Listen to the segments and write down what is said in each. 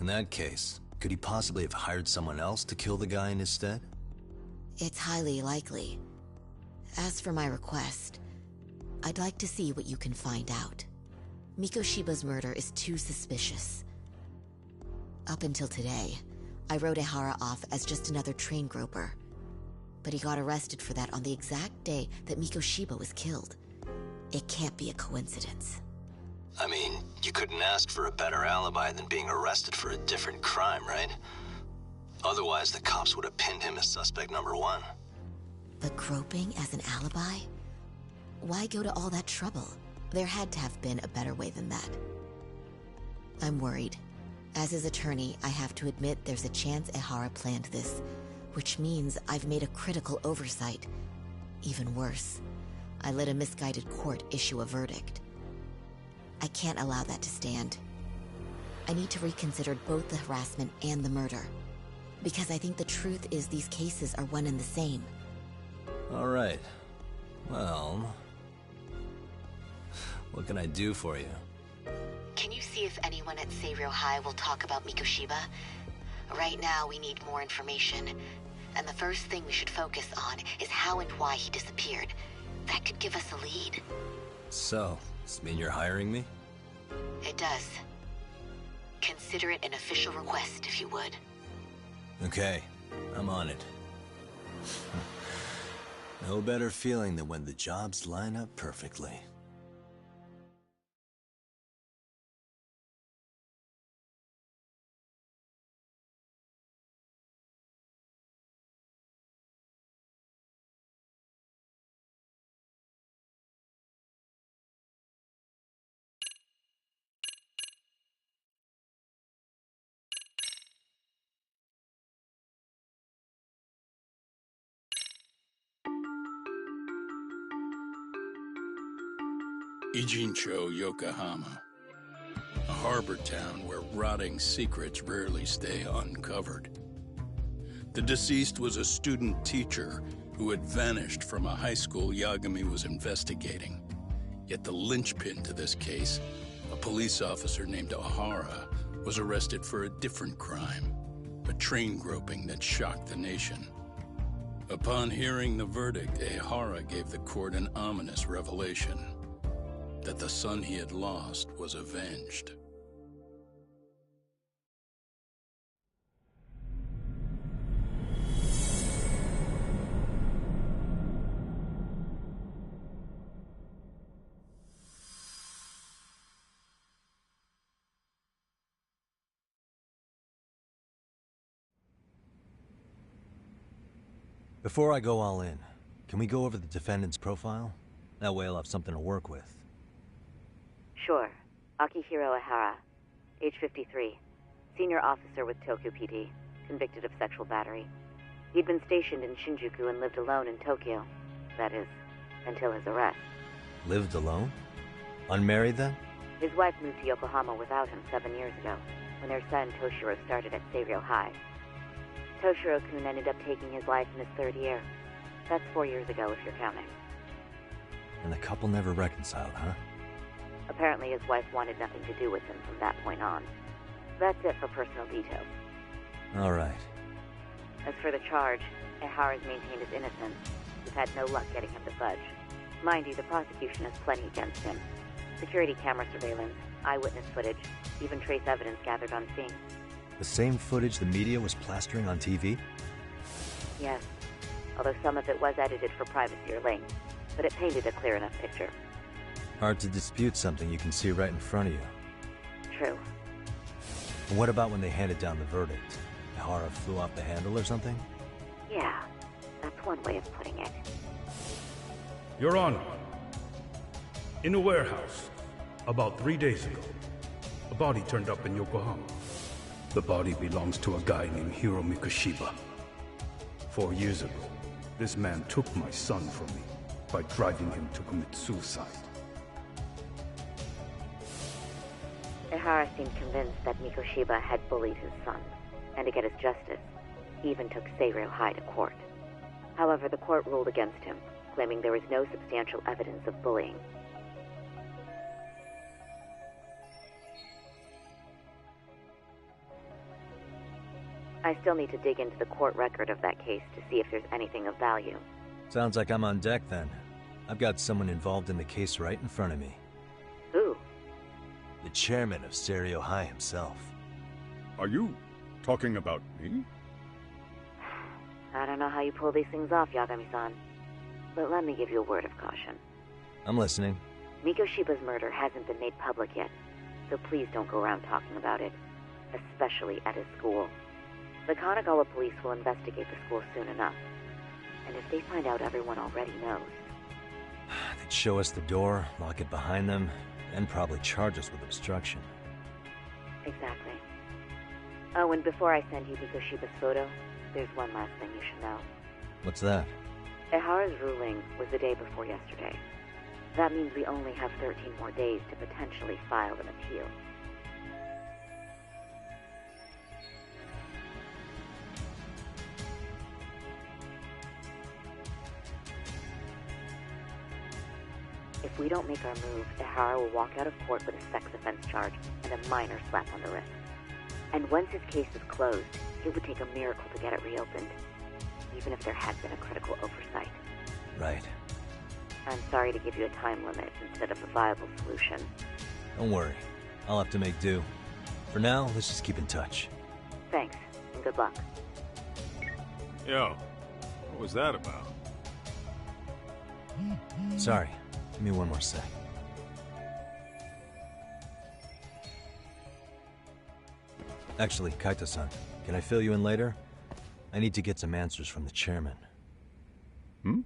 In that case, could he possibly have hired someone else to kill the guy in his stead? It's highly likely. As for my request, I'd like to see what you can find out. Mikoshiba's murder is too suspicious. Up until today, I wrote Ehara off as just another train groper. But he got arrested for that on the exact day that Mikoshiba was killed. It can't be a coincidence. I mean, you couldn't ask for a better alibi than being arrested for a different crime, right? Otherwise, the cops would have pinned him as suspect number one. But groping as an alibi? Why go to all that trouble? There had to have been a better way than that. I'm worried. As his attorney, I have to admit there's a chance Ehara planned this, which means I've made a critical oversight. Even worse, I let a misguided court issue a verdict. I can't allow that to stand. I need to reconsider both the harassment and the murder, because I think the truth is these cases are one and the same. All right. Well, what can I do for you? Can you see if anyone at Seiryō High will talk about Mikoshiba? Right now, we need more information. And the first thing we should focus on is how and why he disappeared. That could give us a lead. So, does this mean you're hiring me? It does. Consider it an official request, if you would. Okay, I'm on it. No better feeling than when the jobs line up perfectly. Ijincho, Yokohama. A harbor town where rotting secrets rarely stay uncovered. The deceased was a student teacher who had vanished from a high school Yagami was investigating. Yet the linchpin to this case, a police officer named Ehara, was arrested for a different crime, a train groping that shocked the nation. Upon hearing the verdict, Ehara gave the court an ominous revelation: that the son he had lost was avenged. Before I go all in, can we go over the defendant's profile? That way I'll have something to work with. Sure. Akihiro Ehara, age 53, senior officer with Tokyo PD, convicted of sexual battery. He'd been stationed in Shinjuku and lived alone in Tokyo. That is, until his arrest. Lived alone? Unmarried then? His wife moved to Yokohama without him 7 years ago, when their son Toshiro started at Seiryō High. Toshiro-kun ended up taking his life in his third year. That's 4 years ago, if you're counting. And the couple never reconciled, huh? Apparently his wife wanted nothing to do with him from that point on. That's it for personal details. All right. As for the charge, Ehara's maintained his innocence. We've had no luck getting him to budge. Mind you, the prosecution has plenty against him. Security camera surveillance, eyewitness footage, even trace evidence gathered on scene. The same footage the media was plastering on TV? Yes, although some of it was edited for privacy or length, but it painted a clear enough picture. Hard to dispute something you can see right in front of you. True. And what about when they handed down the verdict? Ehara flew off the handle or something? Yeah, that's one way of putting it. Your Honor, in a warehouse, about 3 days ago, a body turned up in Yokohama. The body belongs to a guy named Hiro Mikoshiba. 4 years ago, this man took my son from me by driving him to commit suicide. Ehara seemed convinced that Mikoshiba had bullied his son, and to get his justice, he even took Seiryō High to court. However, the court ruled against him, claiming there was no substantial evidence of bullying. I still need to dig into the court record of that case to see if there's anything of value. Sounds like I'm on deck then. I've got someone involved in the case right in front of me. Who? The chairman of Stereo High himself. Are you talking about me? I don't know how you pull these things off, Yagami-san. But let me give you a word of caution. I'm listening. Mikoshiba's murder hasn't been made public yet, so please don't go around talking about it, especially at his school. The Kanagawa police will investigate the school soon enough, and if they find out everyone already knows... They'd show us the door, lock it behind them, and probably charge us with obstruction. Exactly. Oh, and before I send you Mikoshiba's photo, there's one last thing you should know. What's that? Ehara's ruling was the day before yesterday. That means we only have 13 more days to potentially file an appeal. If we don't make our move, Ehara will walk out of court with a sex offense charge and a minor slap on the wrist. And once his case is closed, it would take a miracle to get it reopened, even if there had been a critical oversight. Right. I'm sorry to give you a time limit instead of a viable solution. Don't worry. I'll have to make do. For now, let's just keep in touch. Thanks, and good luck. Yo, what was that about? Sorry. Give me one more sec. Actually, Kaito-san, can I fill you in later? I need to get some answers from the chairman. Hmm?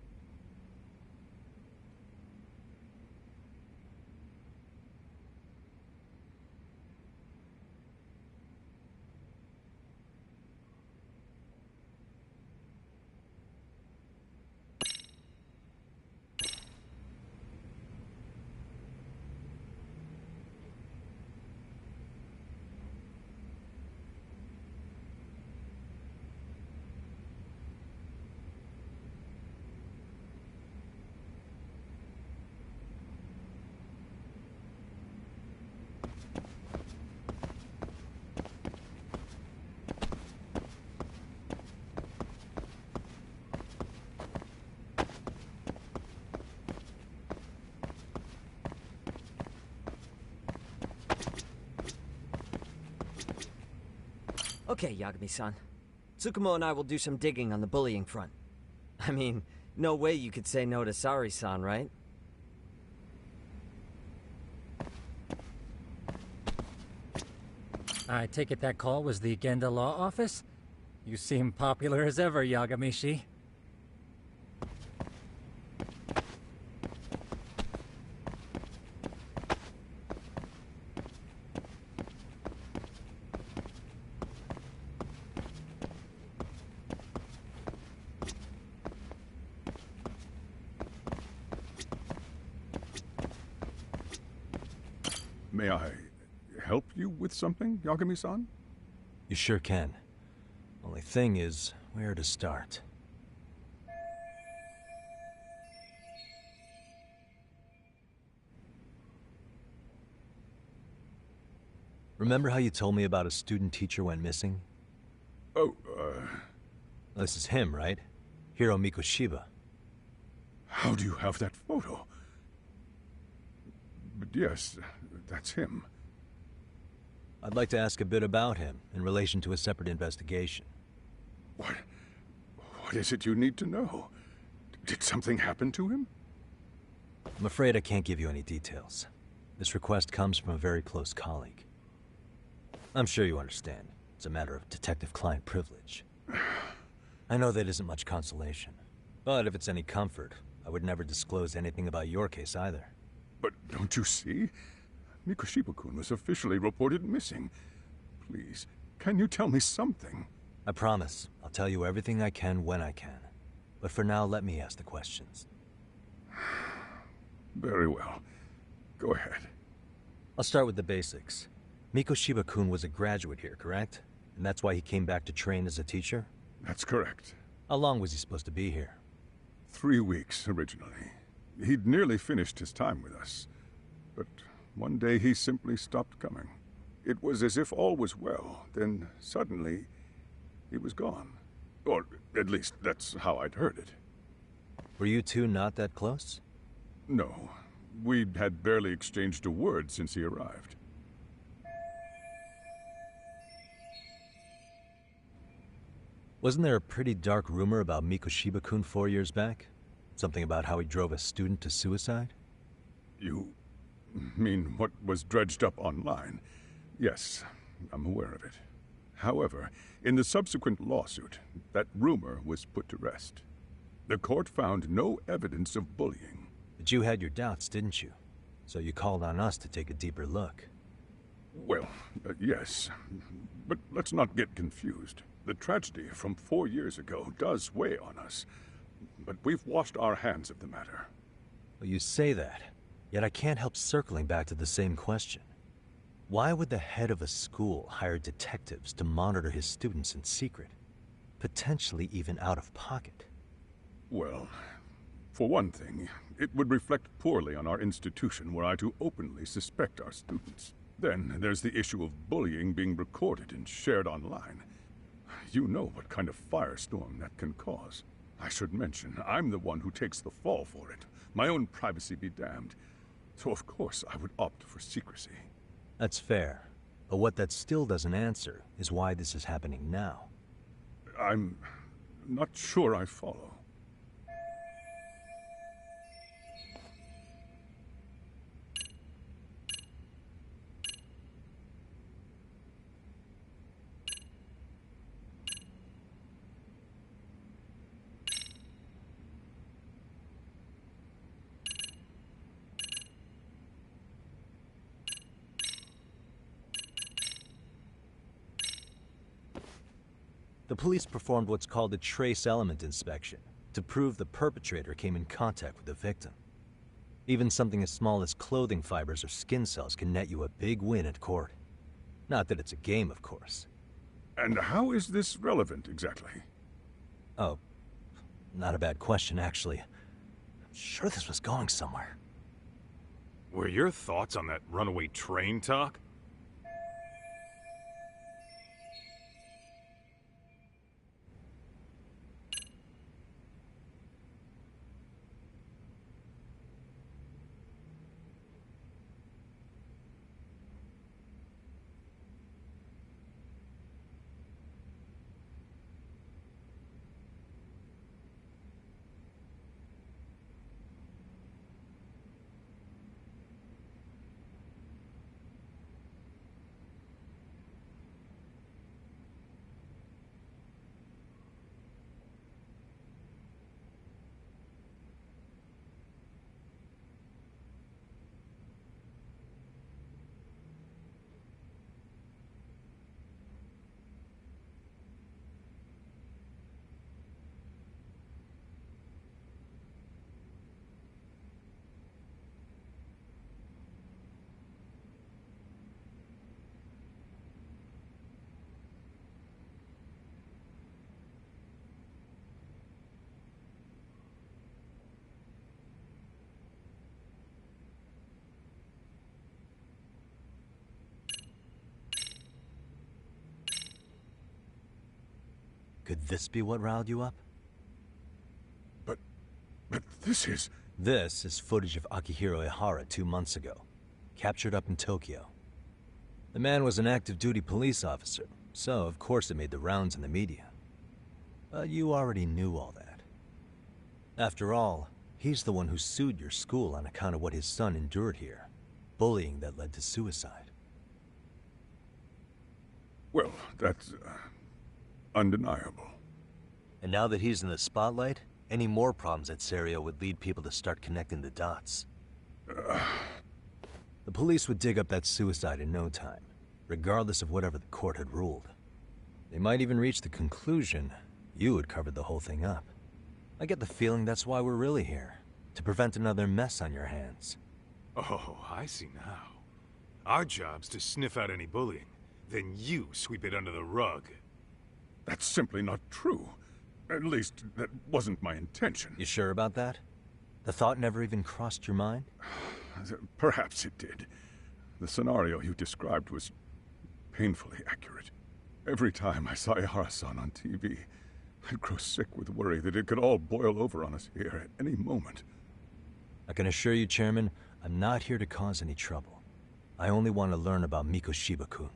Okay, Yagami-san. Tsukumo and I will do some digging on the bullying front. I mean, no way you could say no to Sari-san, right? I take it that call was the Genda Law Office? You seem popular as ever, Yagamishi. May I help you with something, Yagami-san? You sure can. Only thing is, where to start? Remember how you told me about a student teacher went missing? Oh, This is him, right? Hiro Mikoshiba. how do you have that photo? But yes, that's him. I'd like to ask a bit about him in relation to a separate investigation. What is it you need to know? Did something happen to him? I'm afraid I can't give you any details. This request comes from a very close colleague. I'm sure you understand. It's a matter of detective-client privilege. I know that isn't much consolation. But if it's any comfort, I would never disclose anything about your case either. But don't you see? Mikoshiba-kun was officially reported missing. Please, can you tell me something? I promise. I'll tell you everything I can when I can. But for now, let me ask the questions. Very well. Go ahead. I'll start with the basics. Mikoshiba-kun was a graduate here, correct? And that's why he came back to train as a teacher? That's correct. How long was he supposed to be here? 3 weeks, originally. He'd nearly finished his time with us. But one day he simply stopped coming. It was as if all was well. Then, suddenly, he was gone. Or at least that's how I'd heard it. Were you two not that close? No. We'd had barely exchanged a word since he arrived. Wasn't there a pretty dark rumor about Mikoshiba-kun 4 years back? Something about how he drove a student to suicide? You mean what was dredged up online? Yes, I'm aware of it. However, in the subsequent lawsuit, that rumor was put to rest. The court found no evidence of bullying. But you had your doubts, didn't you? So you called on us to take a deeper look. Well, yes. But let's not get confused. The tragedy from 4 years ago does weigh on us. But we've washed our hands of the matter. Well, you say that, yet I can't help circling back to the same question. Why would the head of a school hire detectives to monitor his students in secret? Potentially even out of pocket. Well, for one thing, it would reflect poorly on our institution were I to openly suspect our students. Then there's the issue of bullying being recorded and shared online. You know what kind of firestorm that can cause. I should mention, I'm the one who takes the fall for it. My own privacy be damned. So of course I would opt for secrecy. That's fair. But what that still doesn't answer is why this is happening now. I'm not sure I follow. The police performed what's called a trace element inspection to prove the perpetrator came in contact with the victim. Even something as small as clothing fibers or skin cells can net you a big win at court. Not that it's a game, of course. And how is this relevant, exactly? Oh, not a bad question, actually. I'm sure this was going somewhere. Were your thoughts on that runaway train talk? Could this be what riled you up? But this is... This is footage of Akihiro Ihara 2 months ago, captured up in Tokyo. The man was an active duty police officer, so of course it made the rounds in the media. But you already knew all that. After all, he's the one who sued your school on account of what his son endured here. Bullying that led to suicide. Well, that's... undeniable. And now that he's in the spotlight, any more problems at Serio would lead people to start connecting the dots. The police would dig up that suicide in no time, regardless of whatever the court had ruled. They might even reach the conclusion you had covered the whole thing up. I get the feeling that's why we're really here, to prevent another mess on your hands. Oh, I see now. Our job's to sniff out any bullying, then you sweep it under the rug. That's simply not true. At least, that wasn't my intention. You sure about that? The thought never even crossed your mind? Perhaps it did. The scenario you described was painfully accurate. Every time I saw Ihara-san on TV, I'd grow sick with worry that it could all boil over on us here at any moment. I can assure you, Chairman, I'm not here to cause any trouble. I only want to learn about Mikoshiba-kun.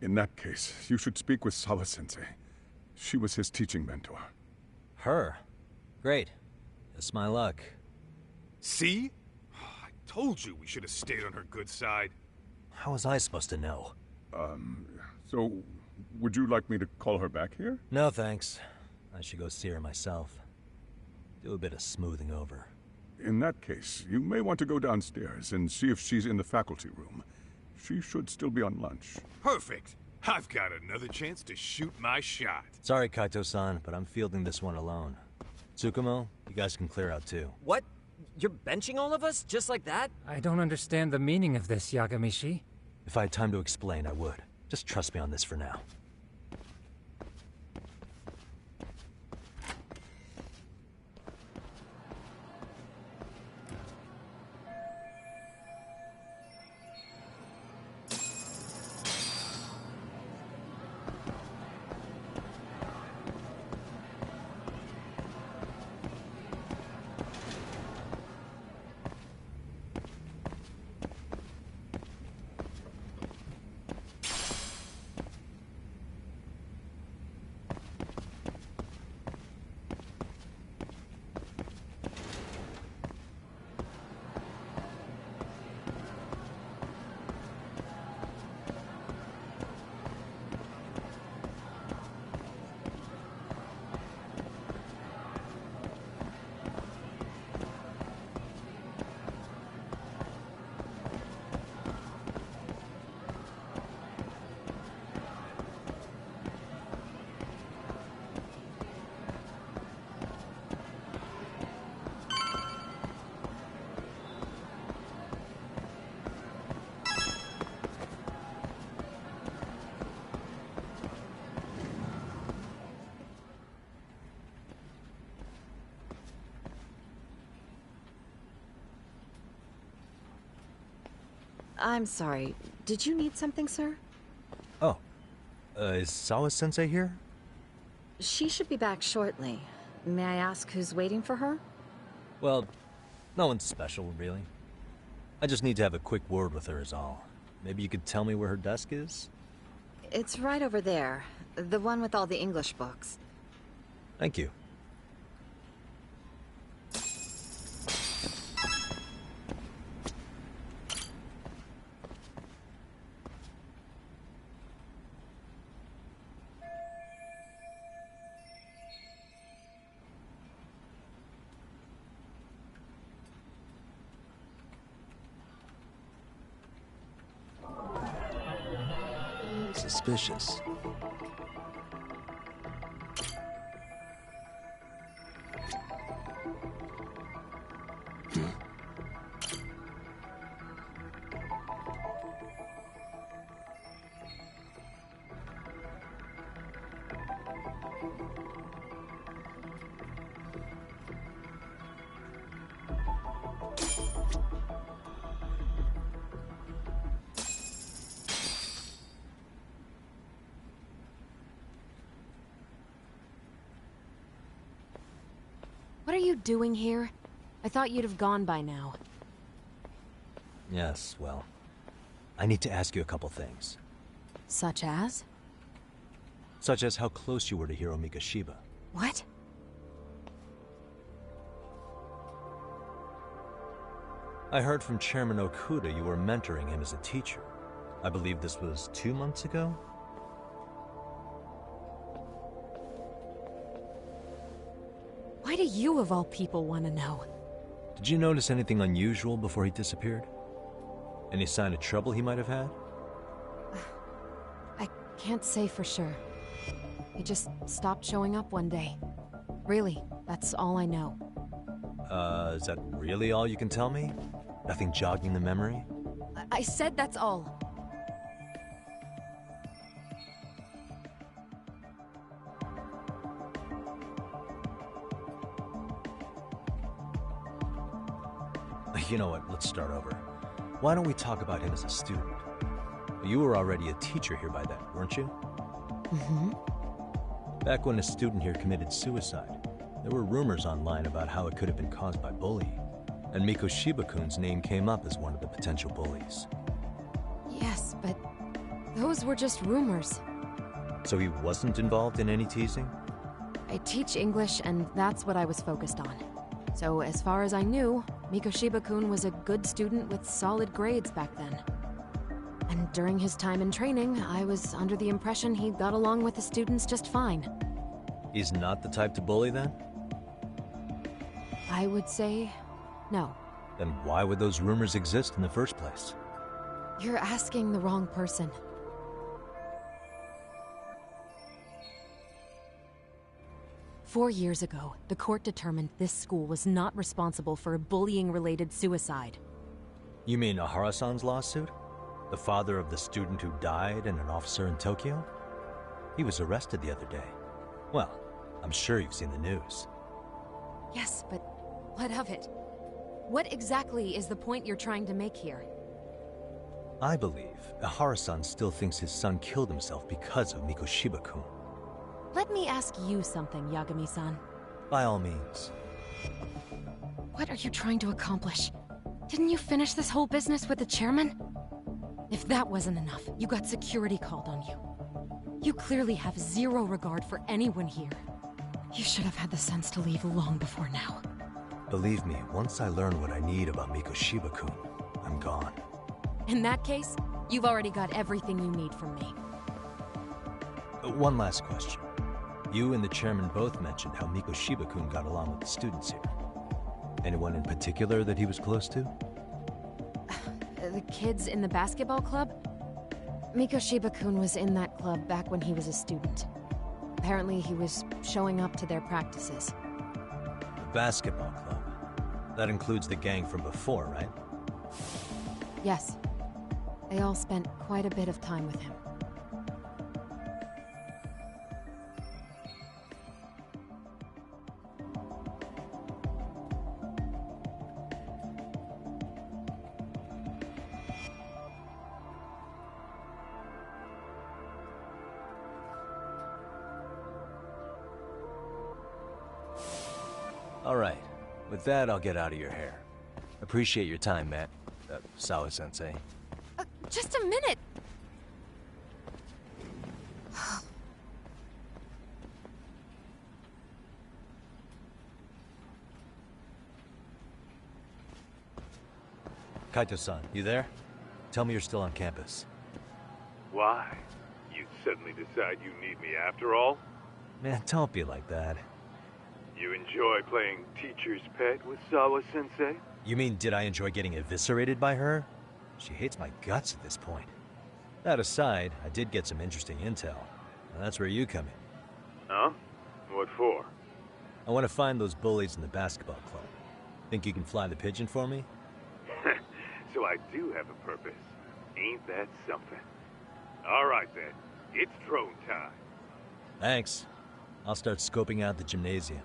In that case, you should speak with Sawa-sensei. She was his teaching mentor. Her? Great. That's my luck. See? I told you we should have stayed on her good side. How was I supposed to know? So, would you like me to call her back here? No, thanks. I should go see her myself. Do a bit of smoothing over. In that case, you may want to go downstairs and see if she's in the faculty room. She should still be on lunch. Perfect! I've got another chance to shoot my shot. Sorry, Kaito-san, but I'm fielding this one alone. Tsukumo, you guys can clear out too. What? You're benching all of us? Just like that? I don't understand the meaning of this, Yagamishi. If I had time to explain, I would. Just trust me on this for now. I'm sorry. Did you need something, sir? Oh. Is Sawa-sensei here? She should be back shortly. May I ask who's waiting for her? Well, no one's special, really. I just need to have a quick word with her is all. Maybe you could tell me where her desk is? It's right over there. The one with all the English books. Thank you. Suspicious. What are you doing here? I thought you'd have gone by now. Yes, well, I need to ask you a couple things. Such as? Such as how close you were to Hiro Mikoshiba. What? I heard from Chairman Okuda you were mentoring him as a teacher. I believe this was 2 months ago? Why do you, of all people, want to know? Did you notice anything unusual before he disappeared? Any sign of trouble he might have had? I can't say for sure. He just stopped showing up one day. Really, that's all I know. Is that really all you can tell me? Nothing jogging the memory? I said that's all. You know what, let's start over. Why don't we talk about him as a student? You were already a teacher here by then, weren't you? Mm-hmm. Back when a student here committed suicide, there were rumors online about how it could have been caused by bullying, and Mikoshiba-kun's name came up as one of the potential bullies. Yes, but those were just rumors. So he wasn't involved in any teasing? I teach English, and that's what I was focused on. So as far as I knew, Mikoshiba-kun was a good student with solid grades back then. And during his time in training, I was under the impression he got along with the students just fine. He's not the type to bully then? I would say no. Then why would those rumors exist in the first place? You're asking the wrong person. Four years ago, the court determined this school was not responsible for a bullying-related suicide. You mean Ahara-san's lawsuit? The father of the student who died and an officer in Tokyo? He was arrested the other day. Well, I'm sure you've seen the news. Yes, but what of it? What exactly is the point you're trying to make here? I believe Ahara-san still thinks his son killed himself because of Mikoshiba-kun. Let me ask you something, Yagami-san. By all means. What are you trying to accomplish? Didn't you finish this whole business with the chairman? If that wasn't enough, you got security called on you. You clearly have zero regard for anyone here. You should have had the sense to leave long before now. Believe me, once I learn what I need about Mikoshiba-kun, I'm gone. In that case, you've already got everything you need from me. One last question. You and the chairman both mentioned how Mikoshiba-kun got along with the students here. Anyone in particular that he was close to? The kids in the basketball club? Mikoshiba-kun was in that club back when he was a student. Apparently he was showing up to their practices. The basketball club? That includes the gang from before, right? Yes. They all spent quite a bit of time with him. All right. With that, I'll get out of your hair. Appreciate your time, Matt. Sawa-sensei. Just a minute! Kaito-san, you there? Tell me you're still on campus. Why? You suddenly decide you need me after all? Man, don't be like that. You enjoy playing teacher's pet with Sawa-sensei? You mean, did I enjoy getting eviscerated by her? She hates my guts at this point. That aside, I did get some interesting intel. And that's where you come in. Huh? What for? I want to find those bullies in the basketball club. Think you can fly the pigeon for me? So I do have a purpose. Ain't that something? All right then. It's drone time. Thanks. I'll start scoping out the gymnasium.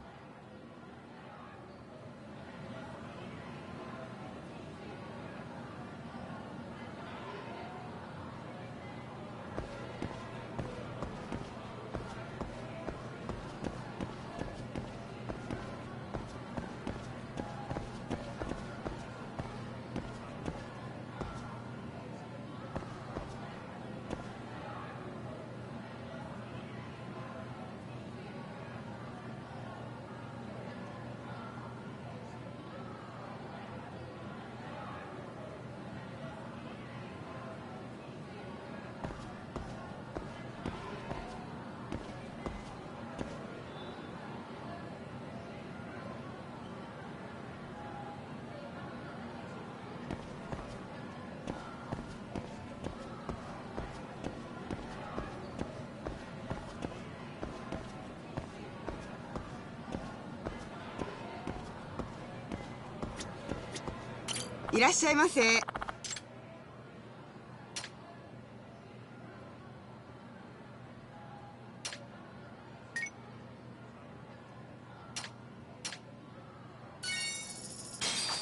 いらっしゃいませ。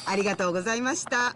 ありがとうございました。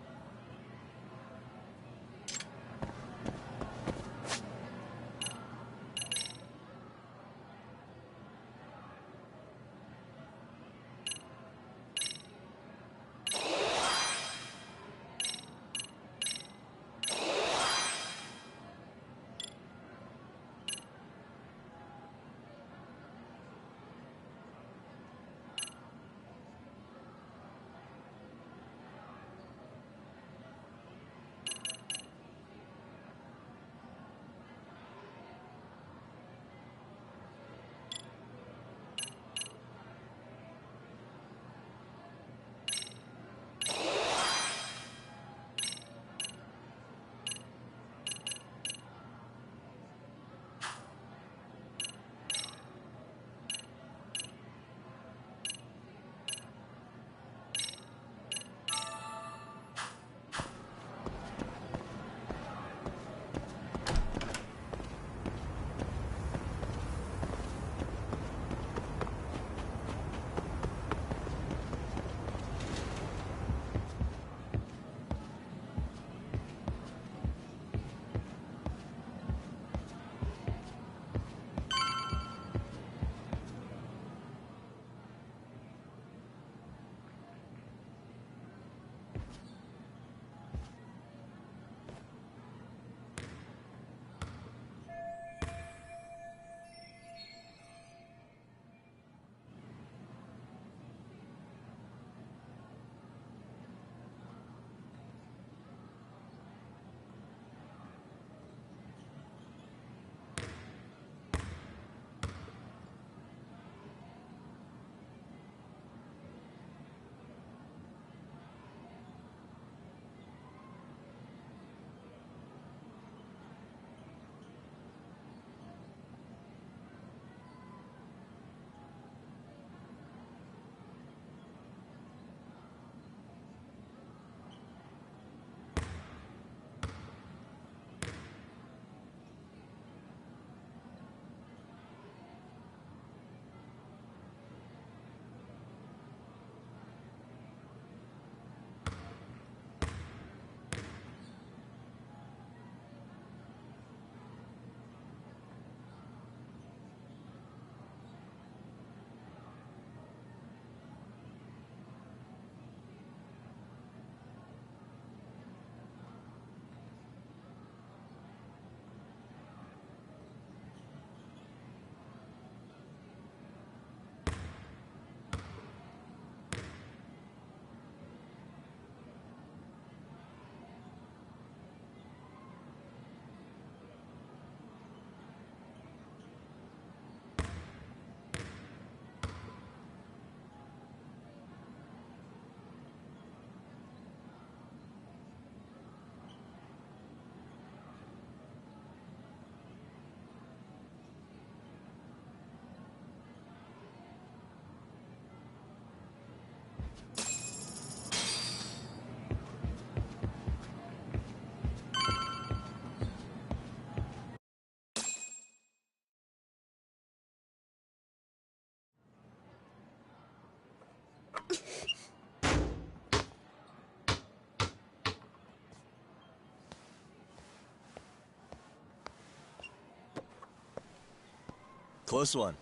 Close one.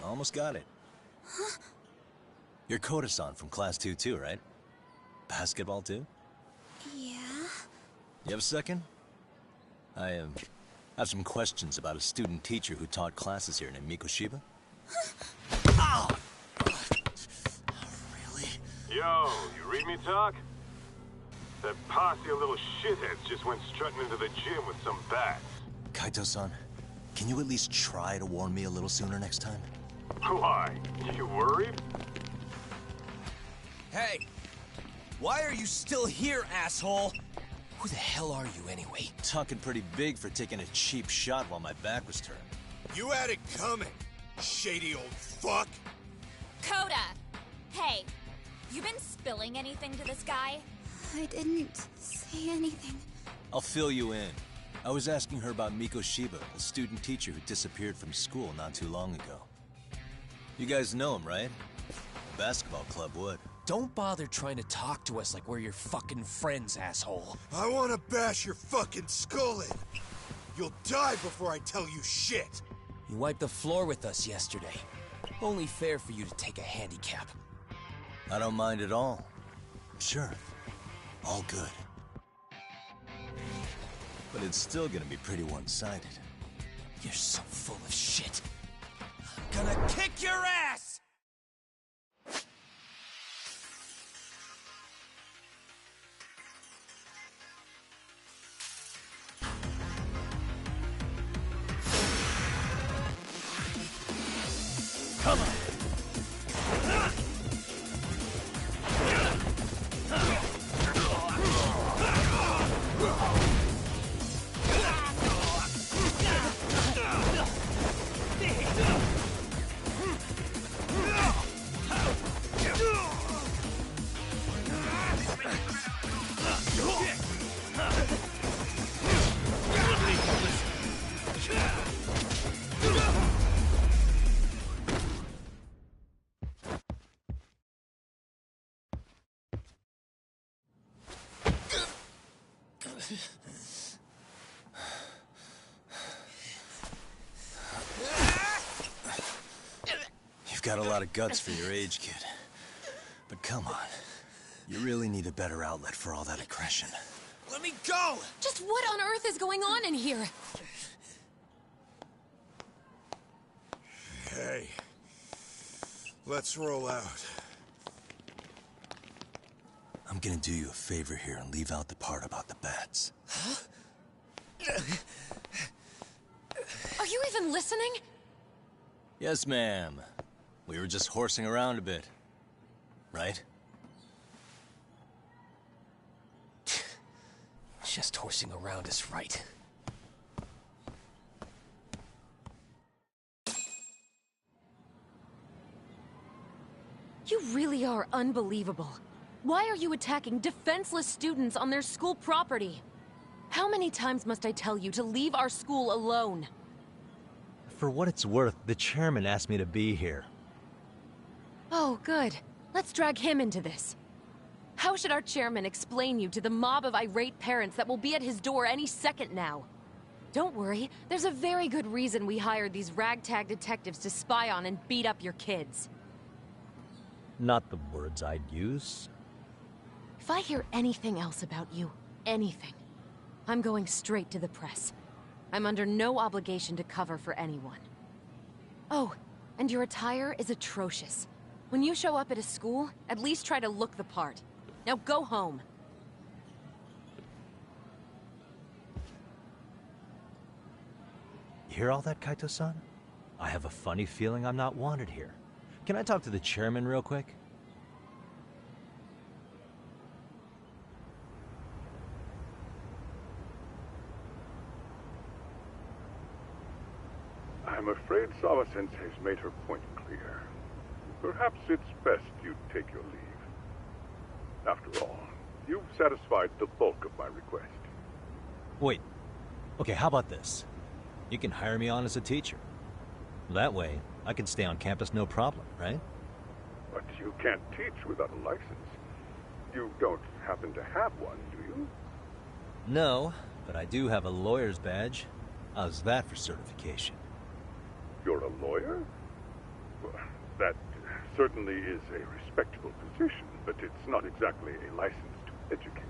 Almost got it. Huh? You're Koda-san from Class 2 too, right? Basketball too? Yeah? You have a second? I have some questions about a student teacher who taught classes here named Mikoshiba. Ow! Really? Yo, you read me talk? That posse of little shitheads just went strutting into the gym with some bats. Kaito-san, can you at least try to warn me a little sooner next time? Why? You worried? Hey! Why are you still here, asshole? Who the hell are you, anyway? Talking pretty big for taking a cheap shot while my back was turned. You had it coming, shady old fuck! Koda! Hey, you been spilling anything to this guy? I didn't say anything. I'll fill you in. I was asking her about Mikoshiba, a student teacher who disappeared from school not too long ago. You guys know him, right? The basketball club would. Don't bother trying to talk to us like we're your fucking friends, asshole. I want to bash your fucking skull in. You'll die before I tell you shit. You wiped the floor with us yesterday. Only fair for you to take a handicap. I don't mind at all. Sure. All good. But it's still gonna be pretty one-sided. You're so full of shit. I'm gonna kick your ass! Come on! You've got a lot of guts for your age, kid. But come on. You really need a better outlet for all that aggression. Let me go! Just what on earth is going on in here? Hey. Let's roll out. I'm gonna do you a favor here and leave out the part about the bats. Huh? Are you even listening? Yes, ma'am. We were just horsing around a bit. Right? Just horsing around is right. You really are unbelievable. Why are you attacking defenseless students on their school property? How many times must I tell you to leave our school alone? For what it's worth, the chairman asked me to be here. Oh, good. Let's drag him into this. How should our chairman explain you to the mob of irate parents that will be at his door any second now? Don't worry, there's a very good reason we hired these ragtag detectives to spy on and beat up your kids. Not the words I'd use. If I hear anything else about you, anything, I'm going straight to the press. I'm under no obligation to cover for anyone. Oh, and your attire is atrocious. When you show up at a school, at least try to look the part. Now go home. You hear all that, Kaito-san? I have a funny feeling I'm not wanted here. Can I talk to the chairman real quick? I'm afraid Sawa-sensei's made her point clear. Perhaps it's best you take your leave. After all, you've satisfied the bulk of my request. Wait. Okay, how about this? You can hire me on as a teacher. That way, I can stay on campus no problem, right? But you can't teach without a license. You don't happen to have one, do you? No, but I do have a lawyer's badge. How's that for certification? you're a lawyer? Well, that certainly is a respectable position, but it's not exactly a license to educate.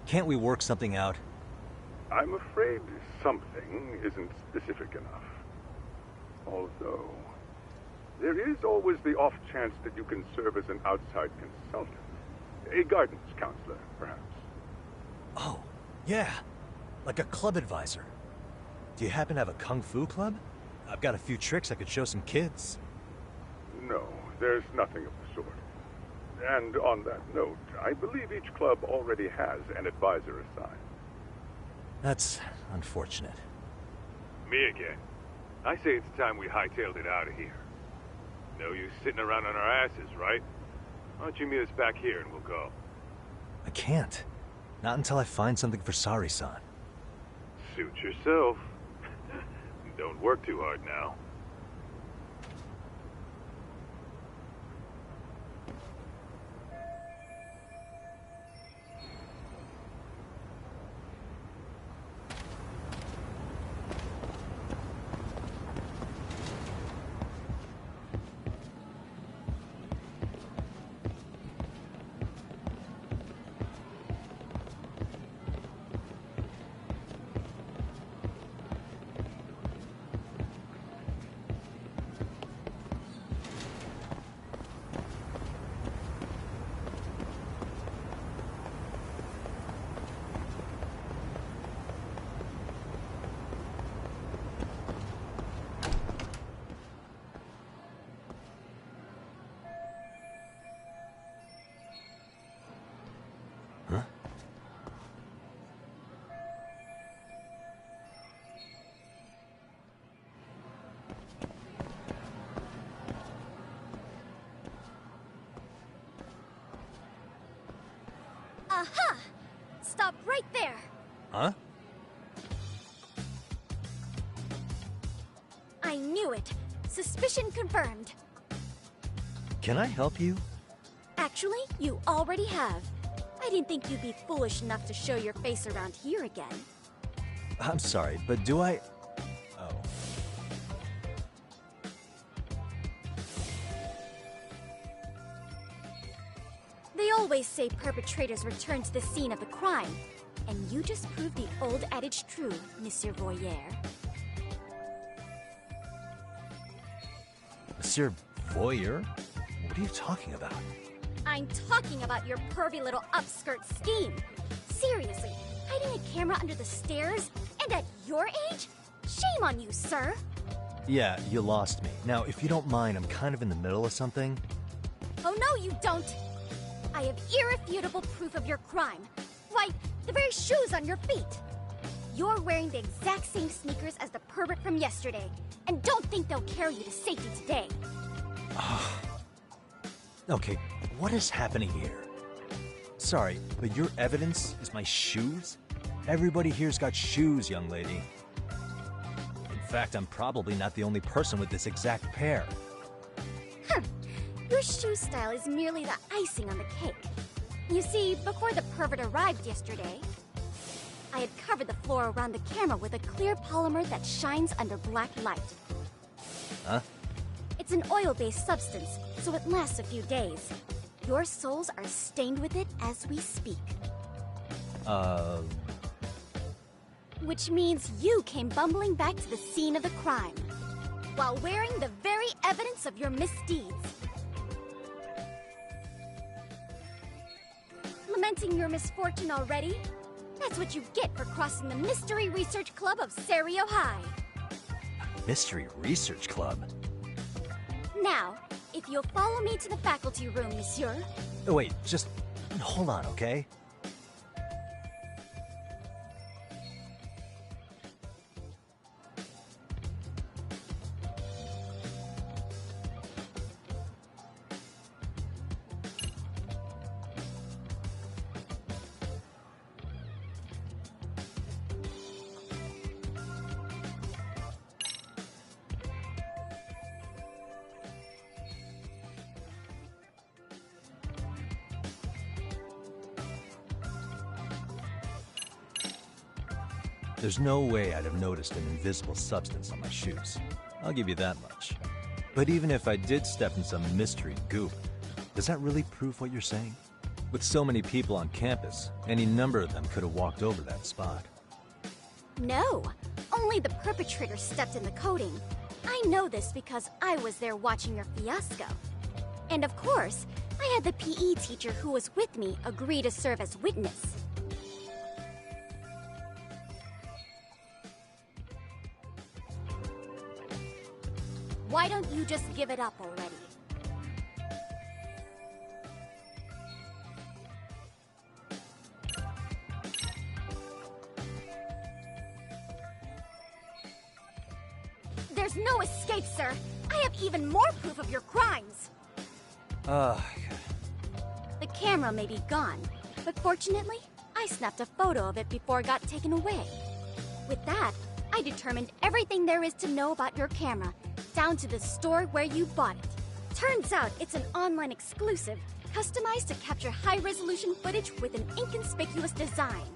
Can't we work something out? I'm afraid something isn't specific enough. Although, there is always the off chance that you can serve as an outside consultant. A guidance counselor, perhaps. Oh, yeah. Like a club advisor. Do you happen to have a kung fu club? I've got a few tricks I could show some kids. No, there's nothing of the sort. And on that note, I believe each club already has an advisor assigned. That's unfortunate. Me again. I say it's time we hightailed it out of here. No use sitting around on our asses, right? Why don't you meet us back here and we'll go? I can't. Not until I find something for Sari-san. Suit yourself. Don't work too hard now. Aha! Stop right there! Huh? I knew it! Suspicion confirmed. Can I help you? Actually, you already have. I didn't think you'd be foolish enough to show your face around here again. I'm sorry, but do I... Oh. They always say perpetrators return to the scene of the crime. And you just proved the old adage true, Monsieur Voyer. Monsieur Voyer? What are you talking about? I'm talking about your pervy little upskirt scheme. Seriously, hiding a camera under the stairs? And at your age? Shame on you, sir! Yeah, you lost me. Now, if you don't mind, I'm kind of in the middle of something. Oh no, you don't! I have irrefutable proof of your crime. Why, the very shoes on your feet. You're wearing the exact same sneakers as the pervert from yesterday. And don't think they'll carry you to safety today. Okay, what is happening here? Sorry, but your evidence is my shoes? Everybody here's got shoes, young lady. In fact, I'm probably not the only person with this exact pair. Your shoe style is merely the icing on the cake. You see, before the pervert arrived yesterday, I had covered the floor around the camera with a clear polymer that shines under black light. Huh? It's an oil-based substance, so it lasts a few days. Your soles are stained with it as we speak. Which means you came bumbling back to the scene of the crime, while wearing the very evidence of your misdeeds. Lamenting your misfortune already? That's what you get for crossing the Mystery Research Club of Serio High. Mystery Research Club? Now, if you'll follow me to the faculty room, monsieur. Oh, wait, just hold on, okay? There's no way I'd have noticed an invisible substance on my shoes. I'll give you that much. But even if I did step in some mystery goop, does that really prove what you're saying? With so many people on campus, any number of them could have walked over that spot. No, only the perpetrator stepped in the coding. I know this because I was there watching your fiasco. And of course, I had the PE teacher who was with me agree to serve as witness. Why don't you just give it up already? There's no escape, sir. I have even more proof of your crimes. The camera may be gone, but fortunately, I snapped a photo of it before it got taken away. With that, I determined everything there is to know about your camera, down to the store where you bought it. Turns out it's an online exclusive, customized to capture high-resolution footage with an inconspicuous design.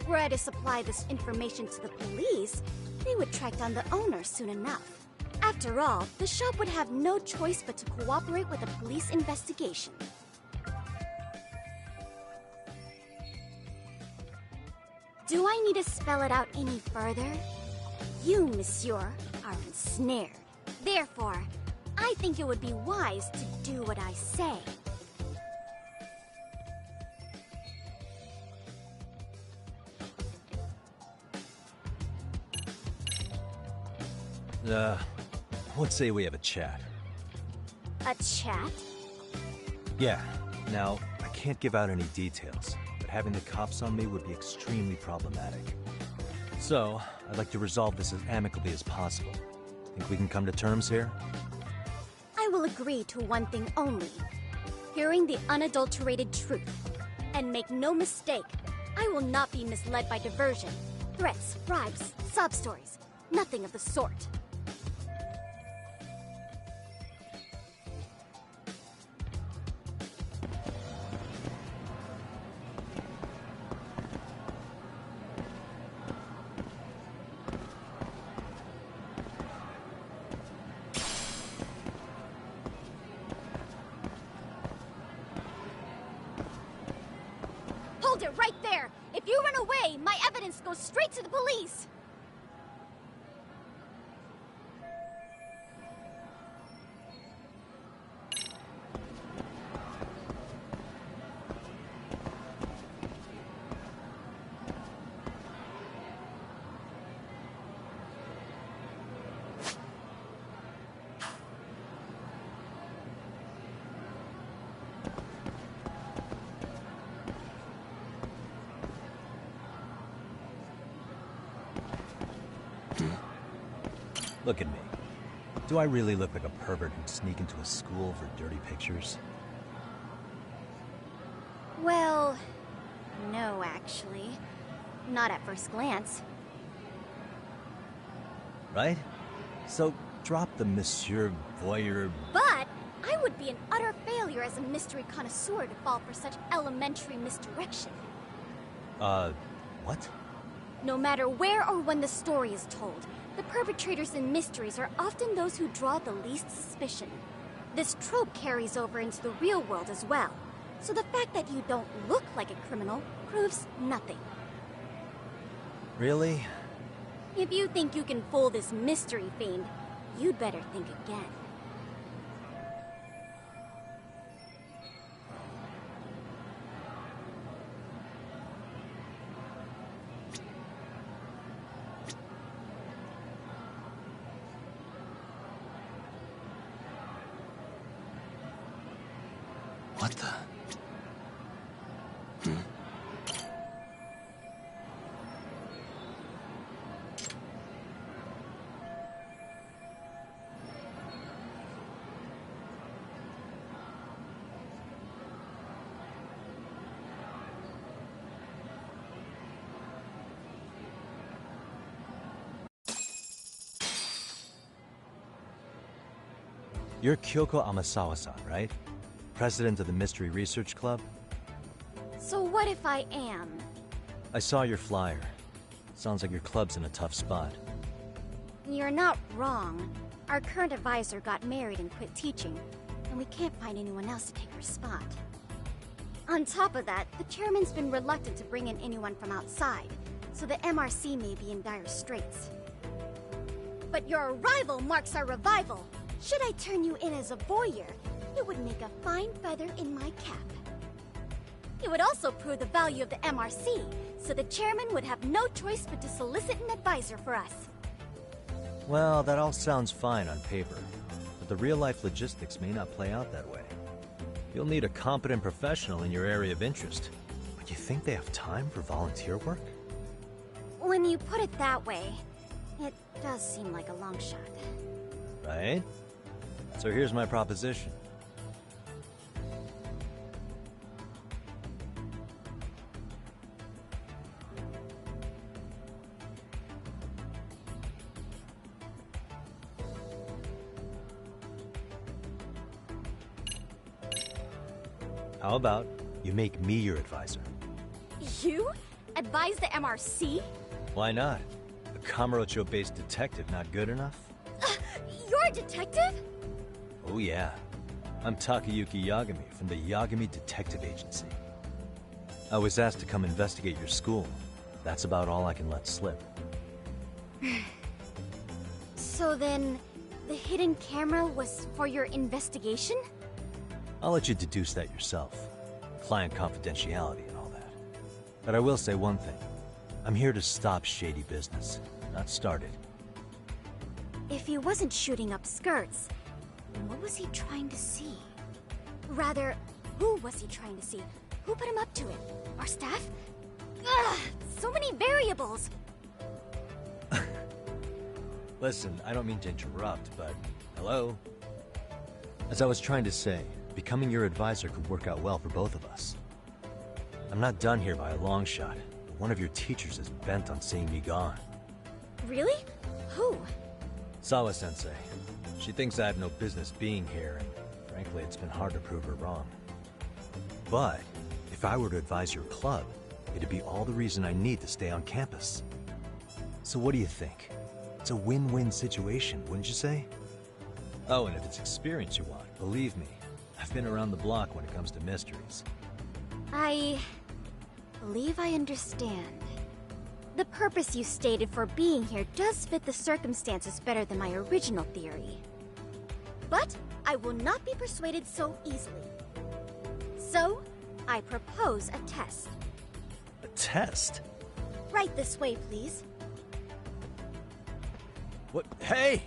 Were I to supply this information to the police, they would track down the owner soon enough. After all, the shop would have no choice but to cooperate with the police investigation. Do I need to spell it out any further? You, monsieur, are ensnared. Therefore, I think it would be wise to do what I say. Let's say we have a chat. A chat? Yeah. Now, I can't give out any details, but having the cops on me would be extremely problematic. So, I'd like to resolve this as amicably as possible. Think we can come to terms here? I will agree to one thing only. Hearing the unadulterated truth. And make no mistake, I will not be misled by diversion, threats, bribes, sob stories. Nothing of the sort. Hold it right there! If you run away, my evidence goes straight to the police! Look at me. Do I really look like a pervert who'd sneak into a school for dirty pictures? Well, no, actually. Not at first glance. Right? So, drop the Monsieur Voyeur... But I would be an utter failure as a mystery connoisseur to fall for such elementary misdirection. What? No matter where or when the story is told, the perpetrators in mysteries are often those who draw the least suspicion. This trope carries over into the real world as well, so the fact that you don't look like a criminal proves nothing. Really? If you think you can fool this mystery fiend, you'd better think again. What the? You're Kyoko Amasawa-san, right? President of the Mystery Research Club? So what if I am? I saw your flyer. Sounds like your club's in a tough spot. You're not wrong. Our current advisor got married and quit teaching, and we can't find anyone else to take her spot. On top of that, the chairman's been reluctant to bring in anyone from outside, so the MRC may be in dire straits. But your arrival marks our revival. Should I turn you in as a voyeur, it would make a fine feather in my cap. It would also prove the value of the MRC, so the chairman would have no choice but to solicit an advisor for us. Well, that all sounds fine on paper, but the real-life logistics may not play out that way. You'll need a competent professional in your area of interest. But you think they have time for volunteer work? When you put it that way, it does seem like a long shot. Right? So here's my proposition. How about you make me your advisor? You? Advise the MRC? Why not? A Kamurocho-based detective not good enough? You're a detective? Oh yeah. I'm Takayuki Yagami from the Yagami Detective Agency. I was asked to come investigate your school. That's about all I can let slip. So then, the hidden camera was for your investigation? I'll let you deduce that yourself. Client confidentiality and all that. But I will say one thing. I'm here to stop shady business, not start it. If he wasn't shooting up skirts, then what was he trying to see? Rather, who was he trying to see? Who put him up to it? Our staff? Ugh, so many variables! Listen, I don't mean to interrupt, but hello? As I was trying to say, becoming your advisor could work out well for both of us. I'm not done here by a long shot, but one of your teachers is bent on seeing me gone. Really? Who? Sawa-sensei. She thinks I have no business being here, and frankly, it's been hard to prove her wrong. But if I were to advise your club, it'd be all the reason I need to stay on campus. So what do you think? It's a win-win situation, wouldn't you say? Oh, and if it's experience you want, believe me, I've been around the block when it comes to mysteries. I believe I understand. The purpose you stated for being here does fit the circumstances better than my original theory. But I will not be persuaded so easily. So, I propose a test. A test? Right this way, please. What? Hey!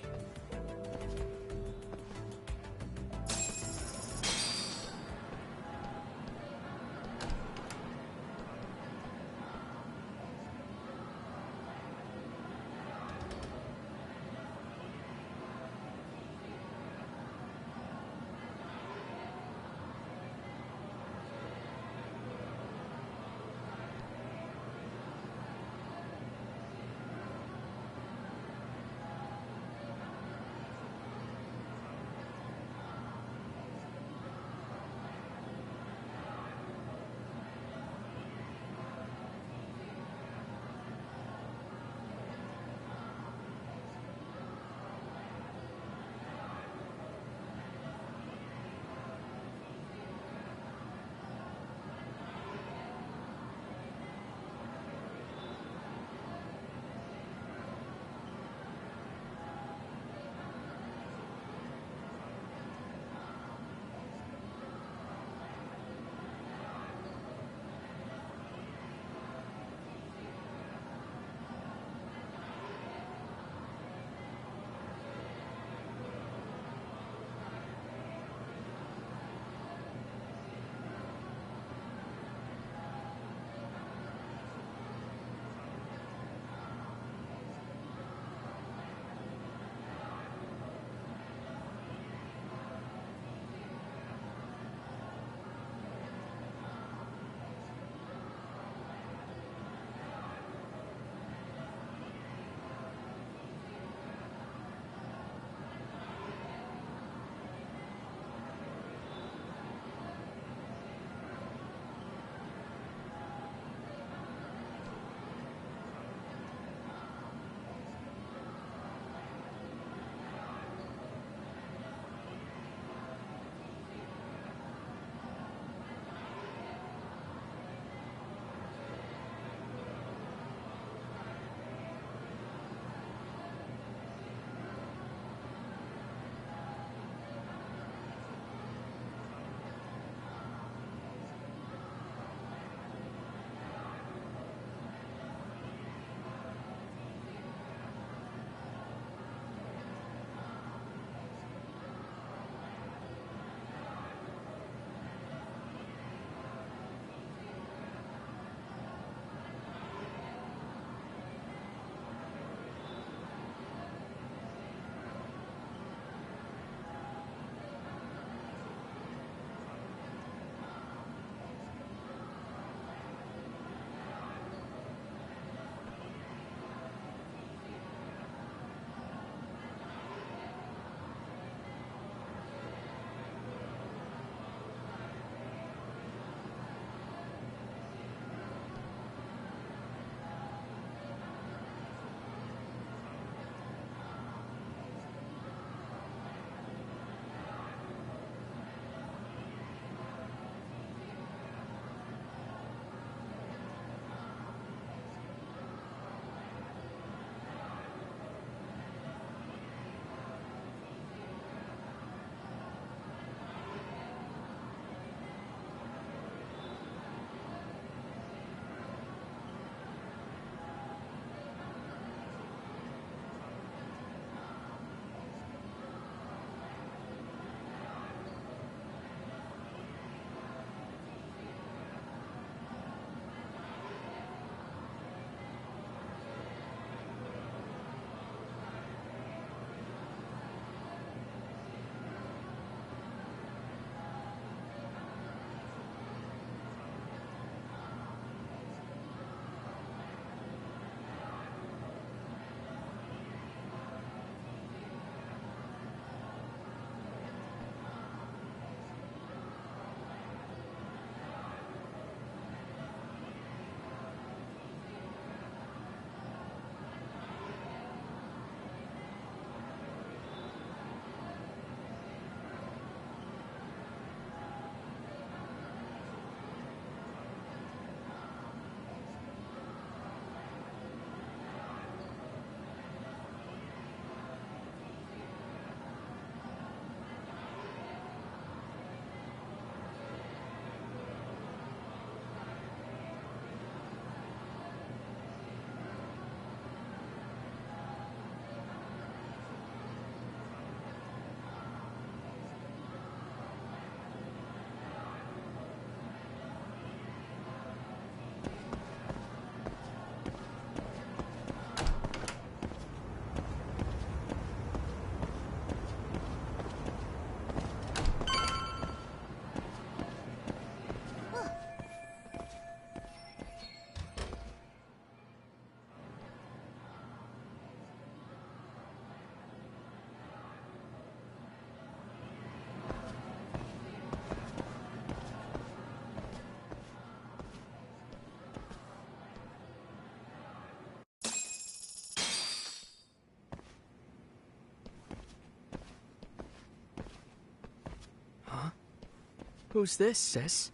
Who's this, sis?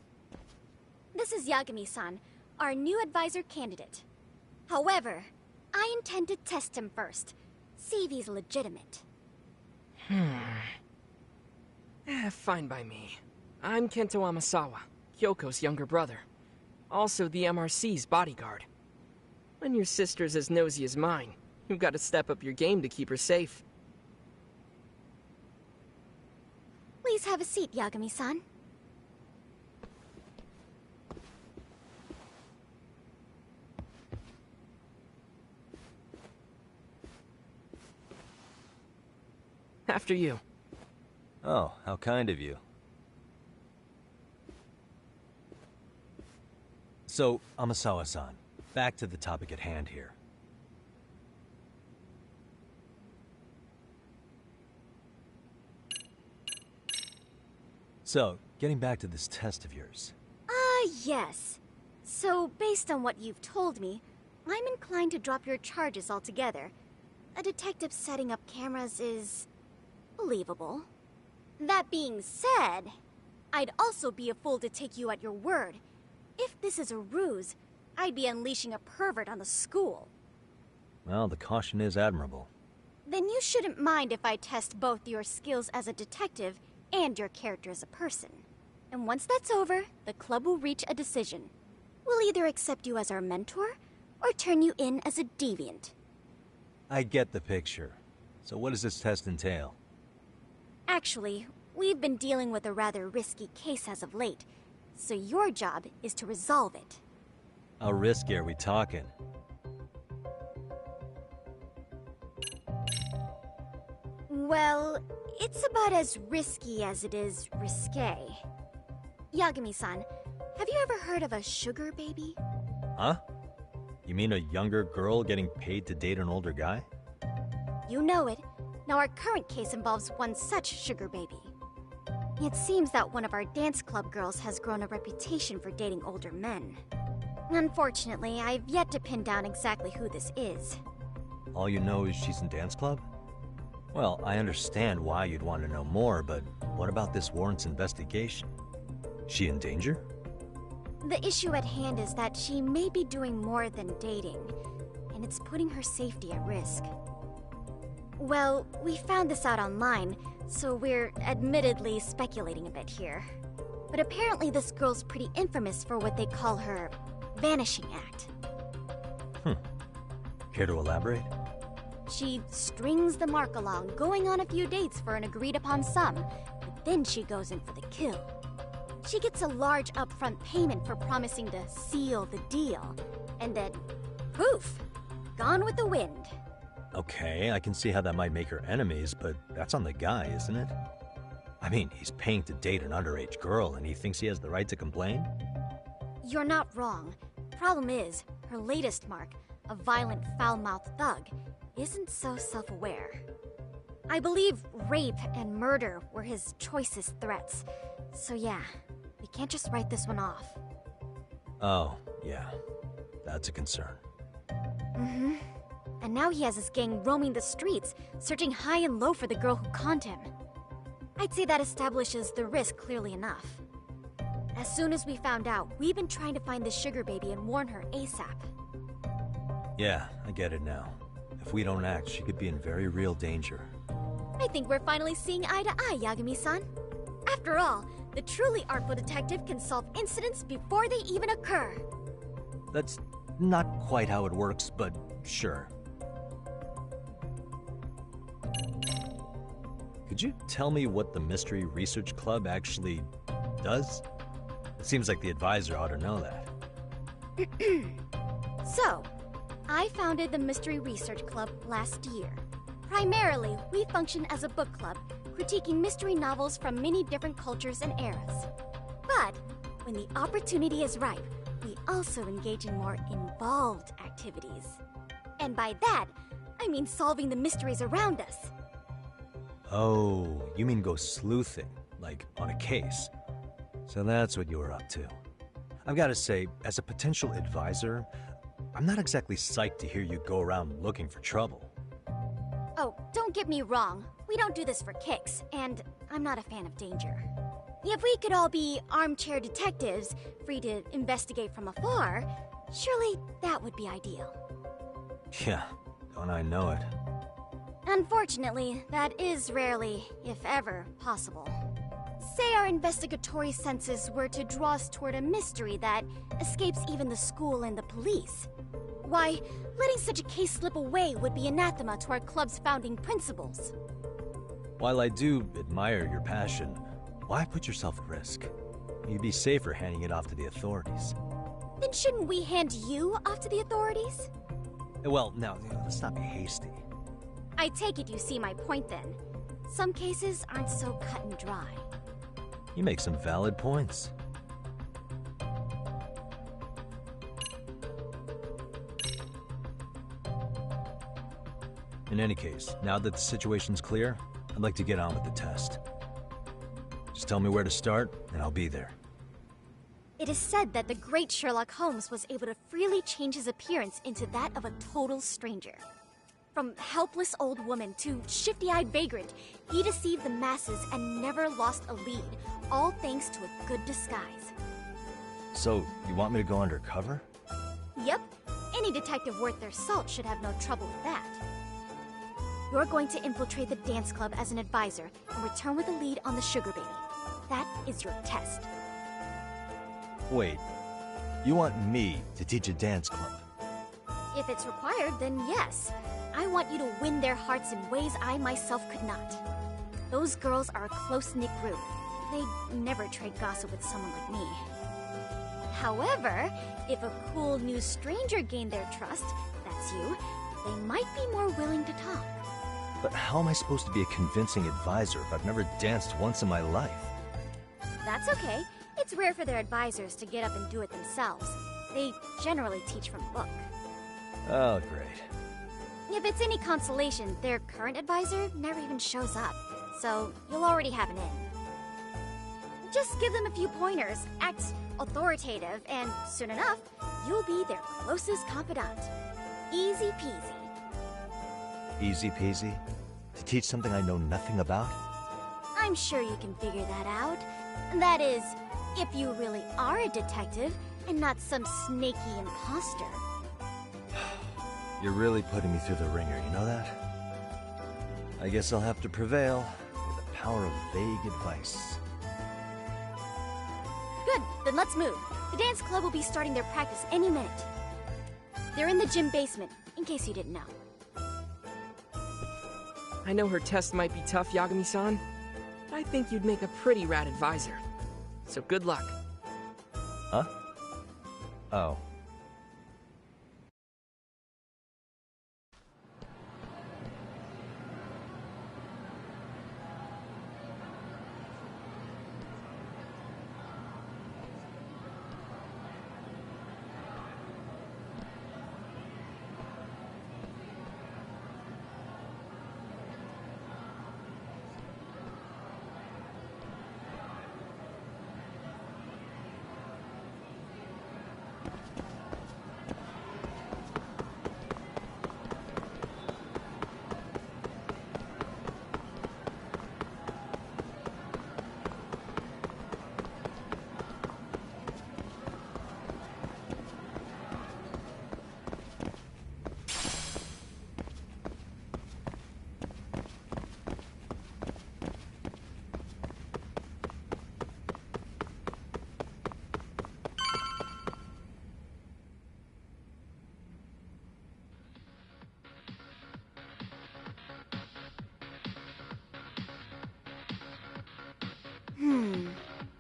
This is Yagami-san, our new advisor candidate. However, I intend to test him first. See if he's legitimate. Fine by me. I'm Kento Amasawa, Kyoko's younger brother. Also the MRC's bodyguard. When your sister's as nosy as mine, you've got to step up your game to keep her safe. Please have a seat, Yagami-san. After you. Oh, how kind of you. So, Amasawa-san, back to the topic at hand here. So, getting back to this test of yours. Yes. So, based on what you've told me, I'm inclined to drop your charges altogether. A detective setting up cameras is believable. That being said, I'd also be a fool to take you at your word. If this is a ruse, I'd be unleashing a pervert on the school. Well, the caution is admirable. Then you shouldn't mind if I test both your skills as a detective and your character as a person. And once that's over, the club will reach a decision. We'll either accept you as our mentor, or turn you in as a deviant. I get the picture. So what does this test entail? Actually, we've been dealing with a rather risky case as of late, so your job is to resolve it. How risky are we talking? Well, it's about as risky as it is risque. Yagami-san, have you ever heard of a sugar baby? Huh? You mean a younger girl getting paid to date an older guy? You know it. Now our current case involves one such sugar baby. It seems that one of our dance club girls has grown a reputation for dating older men. Unfortunately, I've yet to pin down exactly who this is. All you know is she's in dance club? Well, I understand why you'd want to know more, but what about this warrants investigation? She in danger? The issue at hand is that she may be doing more than dating, and it's putting her safety at risk. Well, we found this out online, so we're admittedly speculating a bit here. But apparently this girl's pretty infamous for what they call her vanishing act. Care to elaborate? She strings the mark along, going on a few dates for an agreed-upon sum, but then she goes in for the kill. She gets a large upfront payment for promising to seal the deal, and then, poof, gone with the wind. Okay, I can see how that might make her enemies, but that's on the guy, isn't it? I mean, he's paying to date an underage girl, and he thinks he has the right to complain? You're not wrong. Problem is, her latest mark, a violent, foul-mouthed thug, isn't so self-aware. I believe rape and murder were his choicest threats. So yeah, we can't just write this one off. Oh, yeah. That's a concern. Mm-hmm. And now he has his gang roaming the streets, searching high and low for the girl who conned him. I'd say that establishes the risk clearly enough. As soon as we found out, we've been trying to find this sugar baby and warn her ASAP. Yeah, I get it now. If we don't act, she could be in very real danger. I think we're finally seeing eye to eye, Yagami-san. After all, the truly artful detective can solve incidents before they even occur. That's not quite how it works, but sure. Could you tell me what the Mystery Research Club actually does? It seems like the advisor ought to know that. So, I founded the Mystery Research Club last year. Primarily, we function as a book club, critiquing mystery novels from many different cultures and eras. But, when the opportunity is ripe, we also engage in more involved activities. And by that, I mean solving the mysteries around us. Oh, you mean go sleuthing, like on a case. So that's what you were up to. I've got to say, as a potential advisor, I'm not exactly psyched to hear you go around looking for trouble. Oh, don't get me wrong. We don't do this for kicks, and I'm not a fan of danger. If we could all be armchair detectives, free to investigate from afar, surely that would be ideal. Yeah, don't I know it. Unfortunately, that is rarely, if ever, possible. Say our investigatory senses were to draw us toward a mystery that escapes even the school and the police. Why, letting such a case slip away would be anathema to our club's founding principles. While I do admire your passion, why put yourself at risk? You'd be safer handing it off to the authorities. Then shouldn't we hand you off to the authorities? Well, now, let's not be hasty. I take it you see my point then. Some cases aren't so cut and dry. You make some valid points. In any case, now that the situation's clear, I'd like to get on with the test. Just tell me where to start, and I'll be there. It is said that the great Sherlock Holmes was able to freely change his appearance into that of a total stranger. From helpless old woman to shifty-eyed vagrant, he deceived the masses and never lost a lead, all thanks to a good disguise. So, you want me to go undercover? Yep, any detective worth their salt should have no trouble with that. You're going to infiltrate the dance club as an advisor and return with a lead on the sugar baby. That is your test. Wait, you want me to teach a dance club? If it's required, then yes. I want you to win their hearts in ways I myself could not. Those girls are a close-knit group. They'd never trade gossip with someone like me. However, if a cool new stranger gained their trust, that's you, they might be more willing to talk. But how am I supposed to be a convincing advisor if I've never danced once in my life? That's okay. It's rare for their advisors to get up and do it themselves. They generally teach from book. Oh, great. If it's any consolation, their current advisor never even shows up, so you'll already have an in. Just give them a few pointers, act authoritative, and soon enough, you'll be their closest confidant. Easy peasy. Easy peasy? To teach something I know nothing about? I'm sure you can figure that out. That is, if you really are a detective, and not some snaky imposter. You're really putting me through the ringer, you know that? I guess I'll have to prevail with the power of vague advice. Good, then let's move. The dance club will be starting their practice any minute. They're in the gym basement, in case you didn't know. I know her test might be tough, Yagami-san, but I think you'd make a pretty rad advisor. So good luck. Huh? Oh.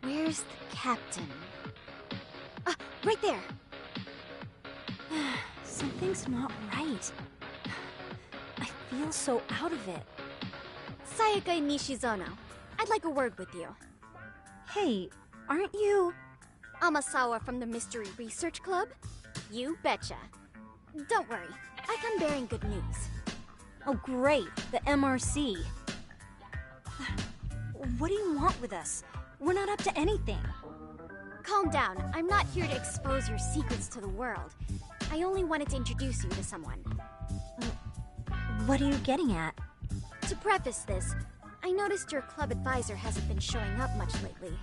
Where's the captain? Right there! Something's not right. I feel so out of it. Sayaka Nishizono, I'd like a word with you. Hey, aren't you... Amasawa from the Mystery Research Club? You betcha. Don't worry, I come bearing good news. Oh great, the MRC. What do you want with us? We're not up to anything. Calm down. I'm not here to expose your secrets to the world. I only wanted to introduce you to someone. What are you getting at? To preface this, I noticed your club advisor hasn't been showing up much lately.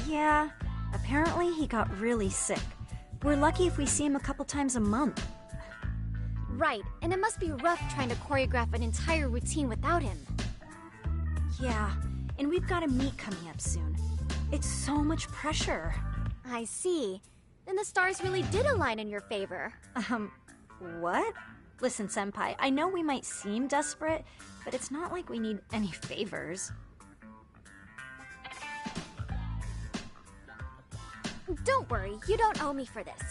Yeah, apparently he got really sick. We're lucky if we see him a couple times a month. Right, and it must be rough trying to choreograph an entire routine without him. Yeah, and we've got a meet coming up soon. It's so much pressure. I see. Then the stars really did align in your favor. What? Listen, Senpai, I know we might seem desperate, but it's not like we need any favors. Don't worry, you don't owe me for this.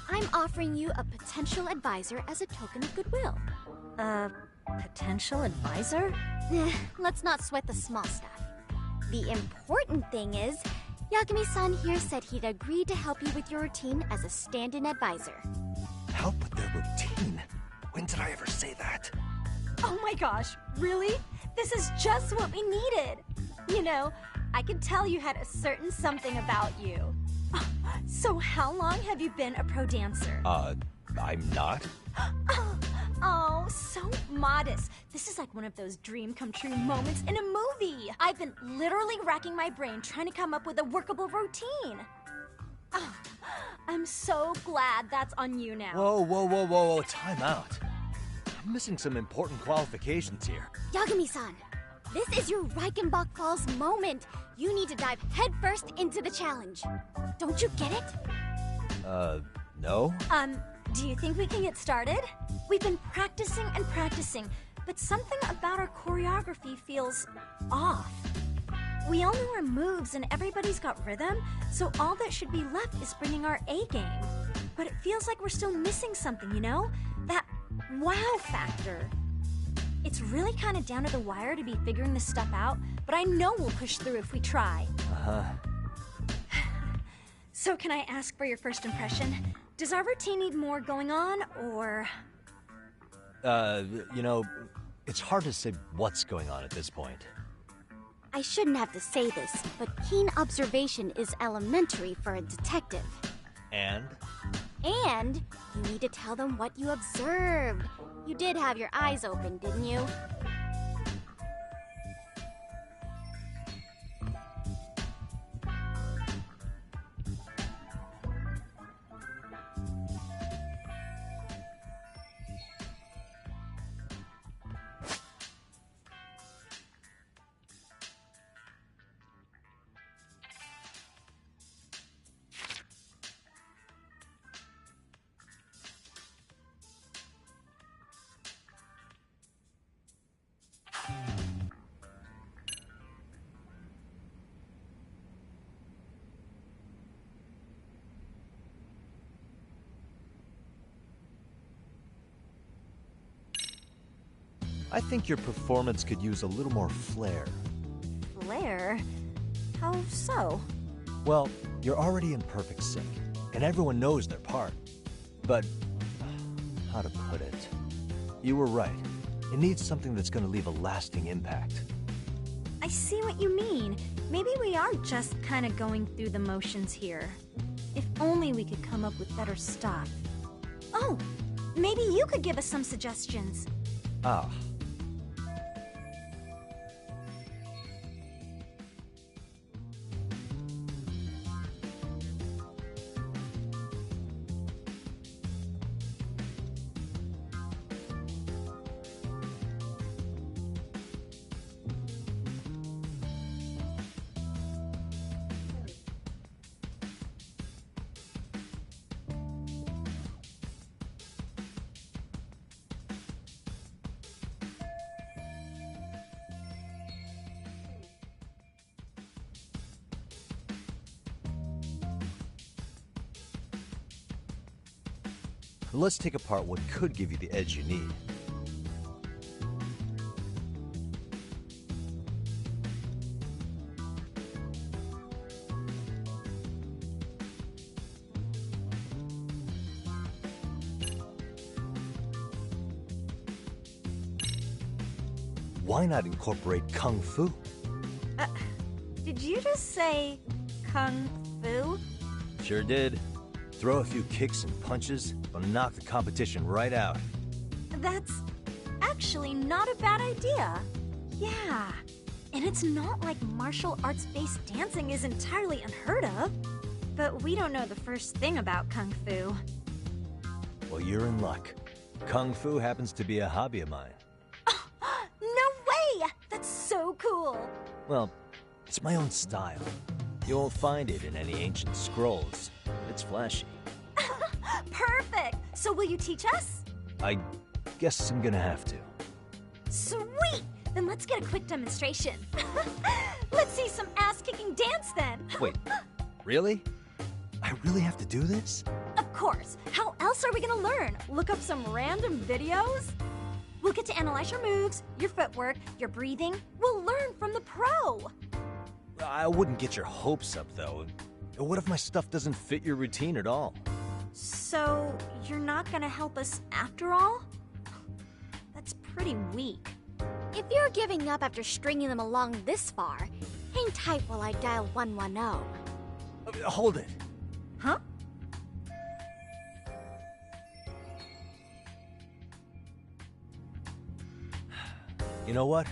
I'm offering you a potential advisor as a token of goodwill. Potential advisor? Let's not sweat the small stuff. The important thing is, Yagami-san here said he'd agreed to help you with your routine as a stand-in advisor. Help with their routine? When did I ever say that? Oh my gosh, really? This is just what we needed. You know, I could tell you had a certain something about you. So how long have you been a pro dancer? I'm not. Oh, so modest. This is like one of those dream come true moments in a movie. I've been literally racking my brain trying to come up with a workable routine. Oh, I'm so glad that's on you now. Whoa, time out. I'm missing some important qualifications here. Yagami-san, this is your Reichenbach Falls moment. You need to dive headfirst into the challenge. Don't you get it? No? Do you think we can get started? We've been practicing and practicing, but something about our choreography feels off. We all know our moves and everybody's got rhythm, so all that should be left is bringing our A game. But it feels like we're still missing something, you know? That wow factor. It's really kind of down to the wire to be figuring this stuff out, but I know we'll push through if we try. So can I ask for your first impression? Does our routine need more going on, or...? You know, it's hard to say what's going on at this point. I shouldn't have to say this, but keen observation is elementary for a detective. And? And you need to tell them what you observed. You did have your eyes open, didn't you? I think your performance could use a little more flair. Flair? How so? Well, you're already in perfect sync, and everyone knows their part. But, how to put it? You were right. It needs something that's going to leave a lasting impact. I see what you mean. Maybe we are just kind of going through the motions here. If only we could come up with better stuff. Oh, maybe you could give us some suggestions. Ah. Let's take apart what could give you the edge you need. Why not incorporate Kung Fu? Did you just say Kung Fu? Sure did. Throw a few kicks and punches, will knock the competition right out. That's actually not a bad idea. Yeah. And it's not like martial arts-based dancing is entirely unheard of. But we don't know the first thing about Kung Fu. Well, you're in luck. Kung Fu happens to be a hobby of mine. No way! That's so cool! Well, it's my own style. You won't find it in any ancient scrolls. It's flashy. Perfect! So will you teach us? I guess I'm gonna have to. Sweet! Then let's get a quick demonstration. Let's see some ass-kicking dance then! Wait, really? I really have to do this? Of course! How else are we gonna learn? Look up some random videos? We'll get to analyze your moves, your footwork, your breathing. We'll learn from the pro! I wouldn't get your hopes up, though. What if my stuff doesn't fit your routine at all? So, you're not gonna help us after all? That's pretty weak. If you're giving up after stringing them along this far, hang tight while I dial 110. Hold it. Huh? You know what?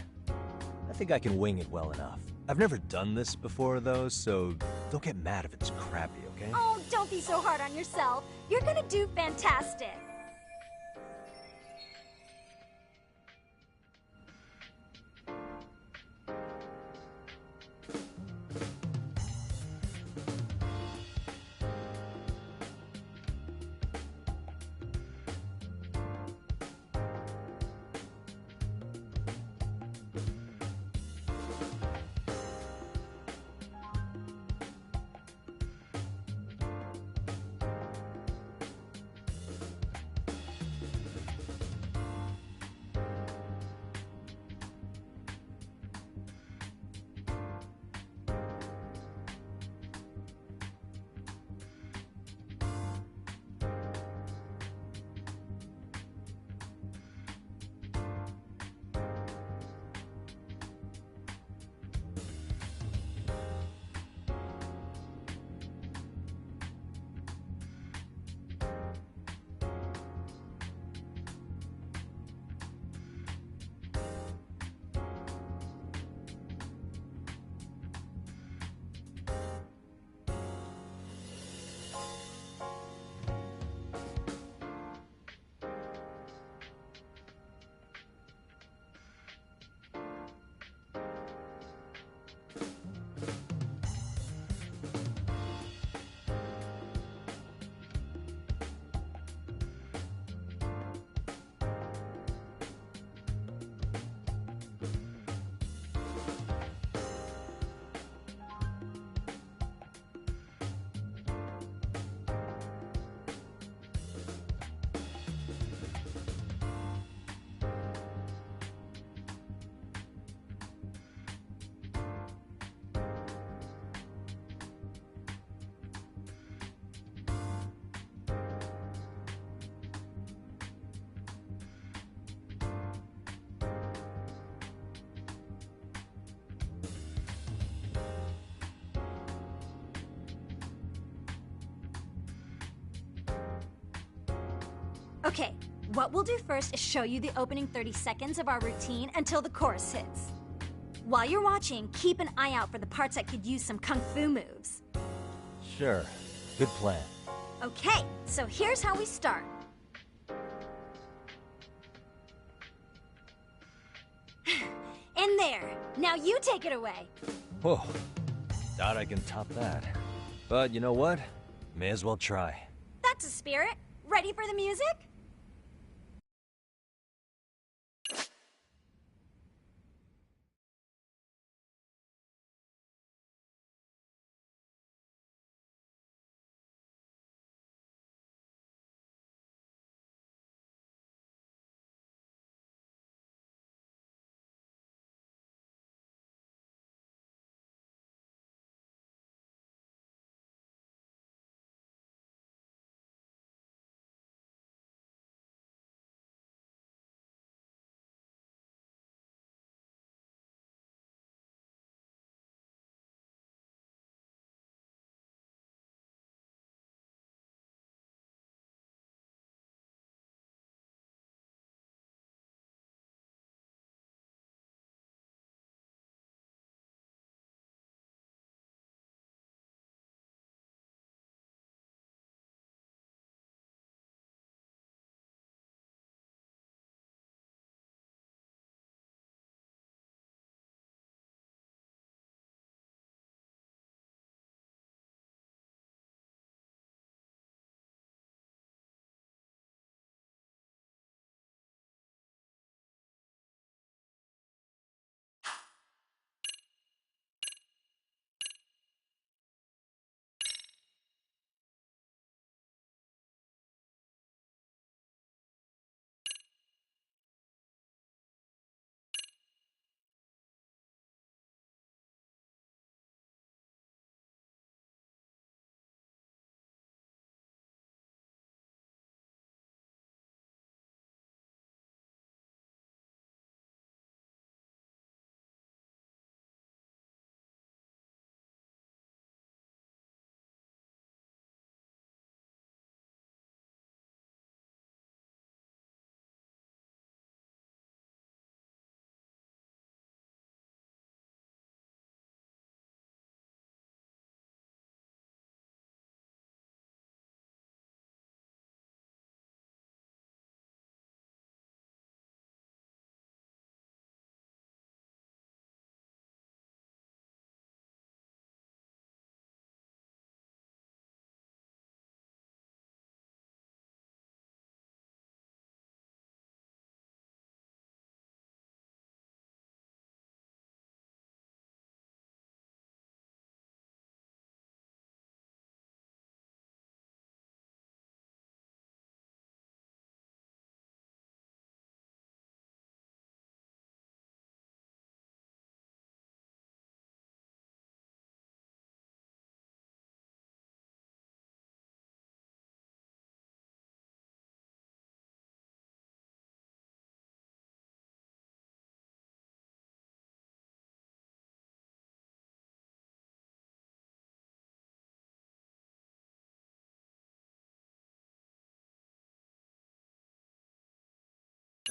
I think I can wing it well enough. I've never done this before, though, so don't get mad if it's crappy, okay? Oh, don't be so hard on yourself. You're gonna do fantastic. Okay, what we'll do first is show you the opening 30 seconds of our routine until the chorus hits. While you're watching, keep an eye out for the parts that could use some kung fu moves. Sure. Good plan. Okay, so here's how we start. In there. Now you take it away. Whoa. Doubt I can top that. But you know what? May as well try. That's a spirit. Ready for the music?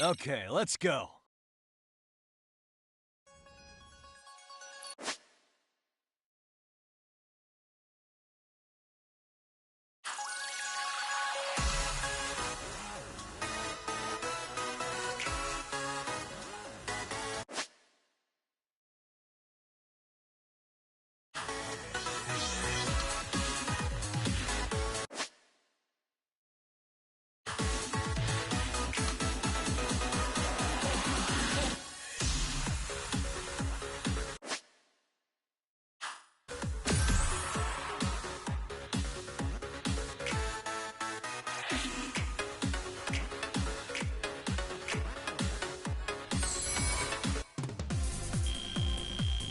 Okay, let's go.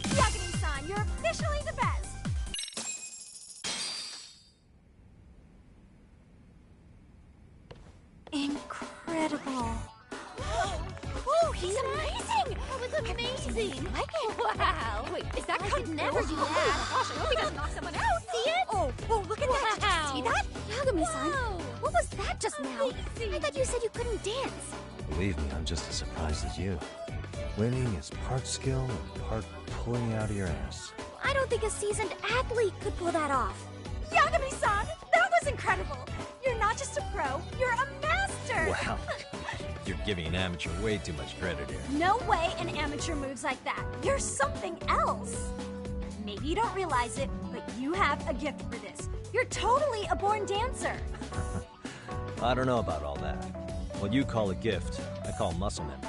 Yagami-san, you're officially the best! Incredible. Whoa, he's amazing! That was amazing! Wow! Wait, is that I could never do that! Gosh, I hope he doesn't knock someone out! See it? Oh, look at that! Did you see that? Yagami-san, what was that just now? I thought you said you couldn't dance. Believe me, I'm just as surprised as you. Winning is part skill and part pulling out of your ass. I don't think a seasoned athlete could pull that off. Yagami-san, that was incredible! You're not just a pro, you're a master! Wow. You're giving an amateur way too much credit here. No way an amateur moves like that. You're something else. Maybe you don't realize it, but you have a gift for this. You're totally a born dancer. I don't know about all that. What you call a gift, I call muscle memory.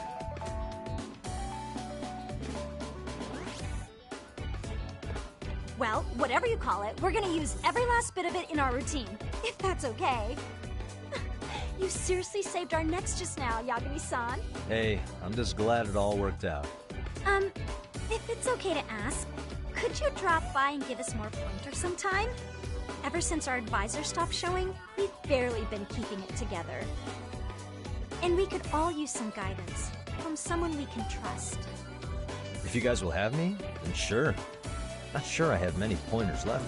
Well, whatever you call it, we're gonna use every last bit of it in our routine, if that's okay. You seriously saved our necks just now, Yagami-san. Hey, I'm just glad it all worked out. If it's okay to ask, could you drop by and give us more pointers sometime? Ever since our advisor stopped showing, we've barely been keeping it together. And we could all use some guidance from someone we can trust. If you guys will have me, then sure. Not sure I have many pointers left,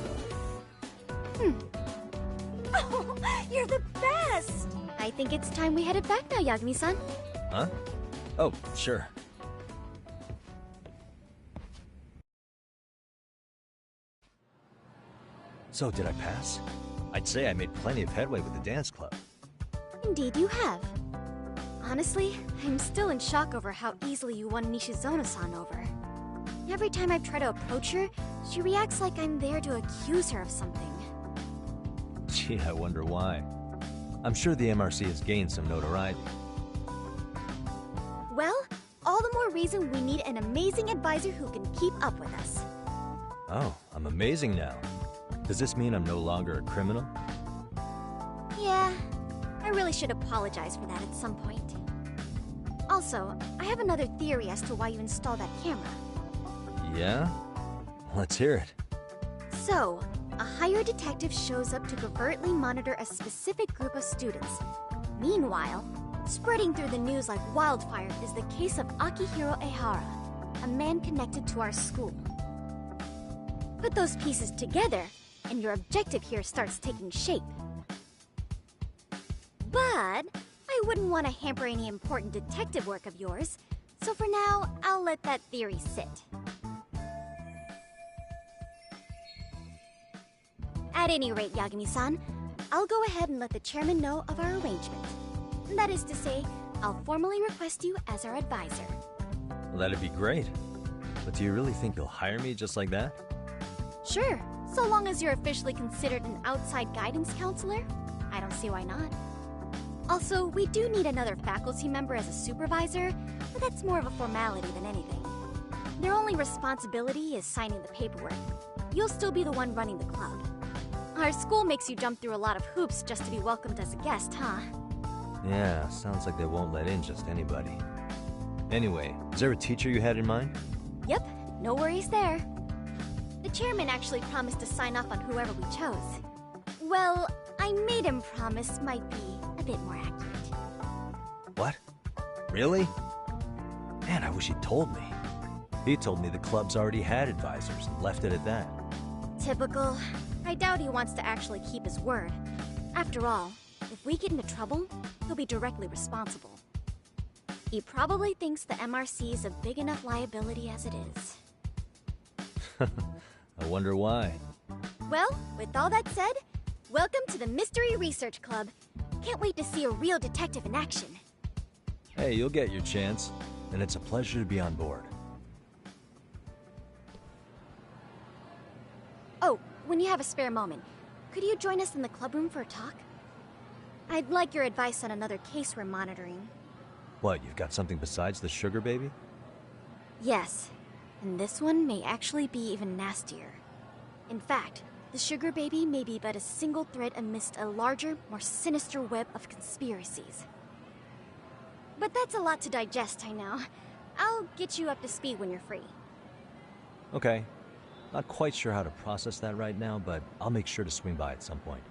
though. Oh, you're the best! I think it's time we headed back now, Yagami-san. Huh? Oh, sure. So, did I pass? I'd say I made plenty of headway with the dance club. Indeed you have. Honestly, I'm still in shock over how easily you won Nishizona-san over. Every time I try to approach her, she reacts like I'm there to accuse her of something. Gee, I wonder why. I'm sure the MRC has gained some notoriety. Well, all the more reason we need an amazing advisor who can keep up with us. Oh, I'm amazing now. Does this mean I'm no longer a criminal? Yeah, I really should apologize for that at some point. Also, I have another theory as to why you installed that camera. Yeah? Let's hear it. So, a hired detective shows up to covertly monitor a specific group of students. Meanwhile, spreading through the news like wildfire is the case of Akihiro Ehara, a man connected to our school. Put those pieces together, and your objective here starts taking shape. But I wouldn't want to hamper any important detective work of yours, so for now, I'll let that theory sit. At any rate, Yagami-san, I'll go ahead and let the chairman know of our arrangement. That is to say, I'll formally request you as our advisor. Well, that'd be great. But do you really think you'll hire me just like that? Sure, so long as you're officially considered an outside guidance counselor. I don't see why not. Also, we do need another faculty member as a supervisor, but that's more of a formality than anything. Their only responsibility is signing the paperwork. You'll still be the one running the club. Our school makes you jump through a lot of hoops just to be welcomed as a guest, huh? Yeah, sounds like they won't let in just anybody. Anyway, is there a teacher you had in mind? Yep, no worries there. The chairman actually promised to sign off on whoever we chose. Well, I made him promise might be a bit more accurate. What? Really? Man, I wish he'd told me. He told me the club's already had advisors and left it at that. Typical. I doubt he wants to actually keep his word. After all, if we get into trouble, he'll be directly responsible. He probably thinks the MRC is a big enough liability as it is. I wonder why. Well, with all that said, welcome to the Mystery Research Club. Can't wait to see a real detective in action. Hey, you'll get your chance, and it's a pleasure to be on board. Oh, when you have a spare moment, could you join us in the club room for a talk? I'd like your advice on another case we're monitoring. What, you've got something besides the sugar baby? Yes, and this one may actually be even nastier. In fact, the sugar baby may be but a single thread amidst a larger, more sinister web of conspiracies. But that's a lot to digest, I know. I'll get you up to speed when you're free. Okay. Not quite sure how to process that right now, but I'll make sure to swing by at some point.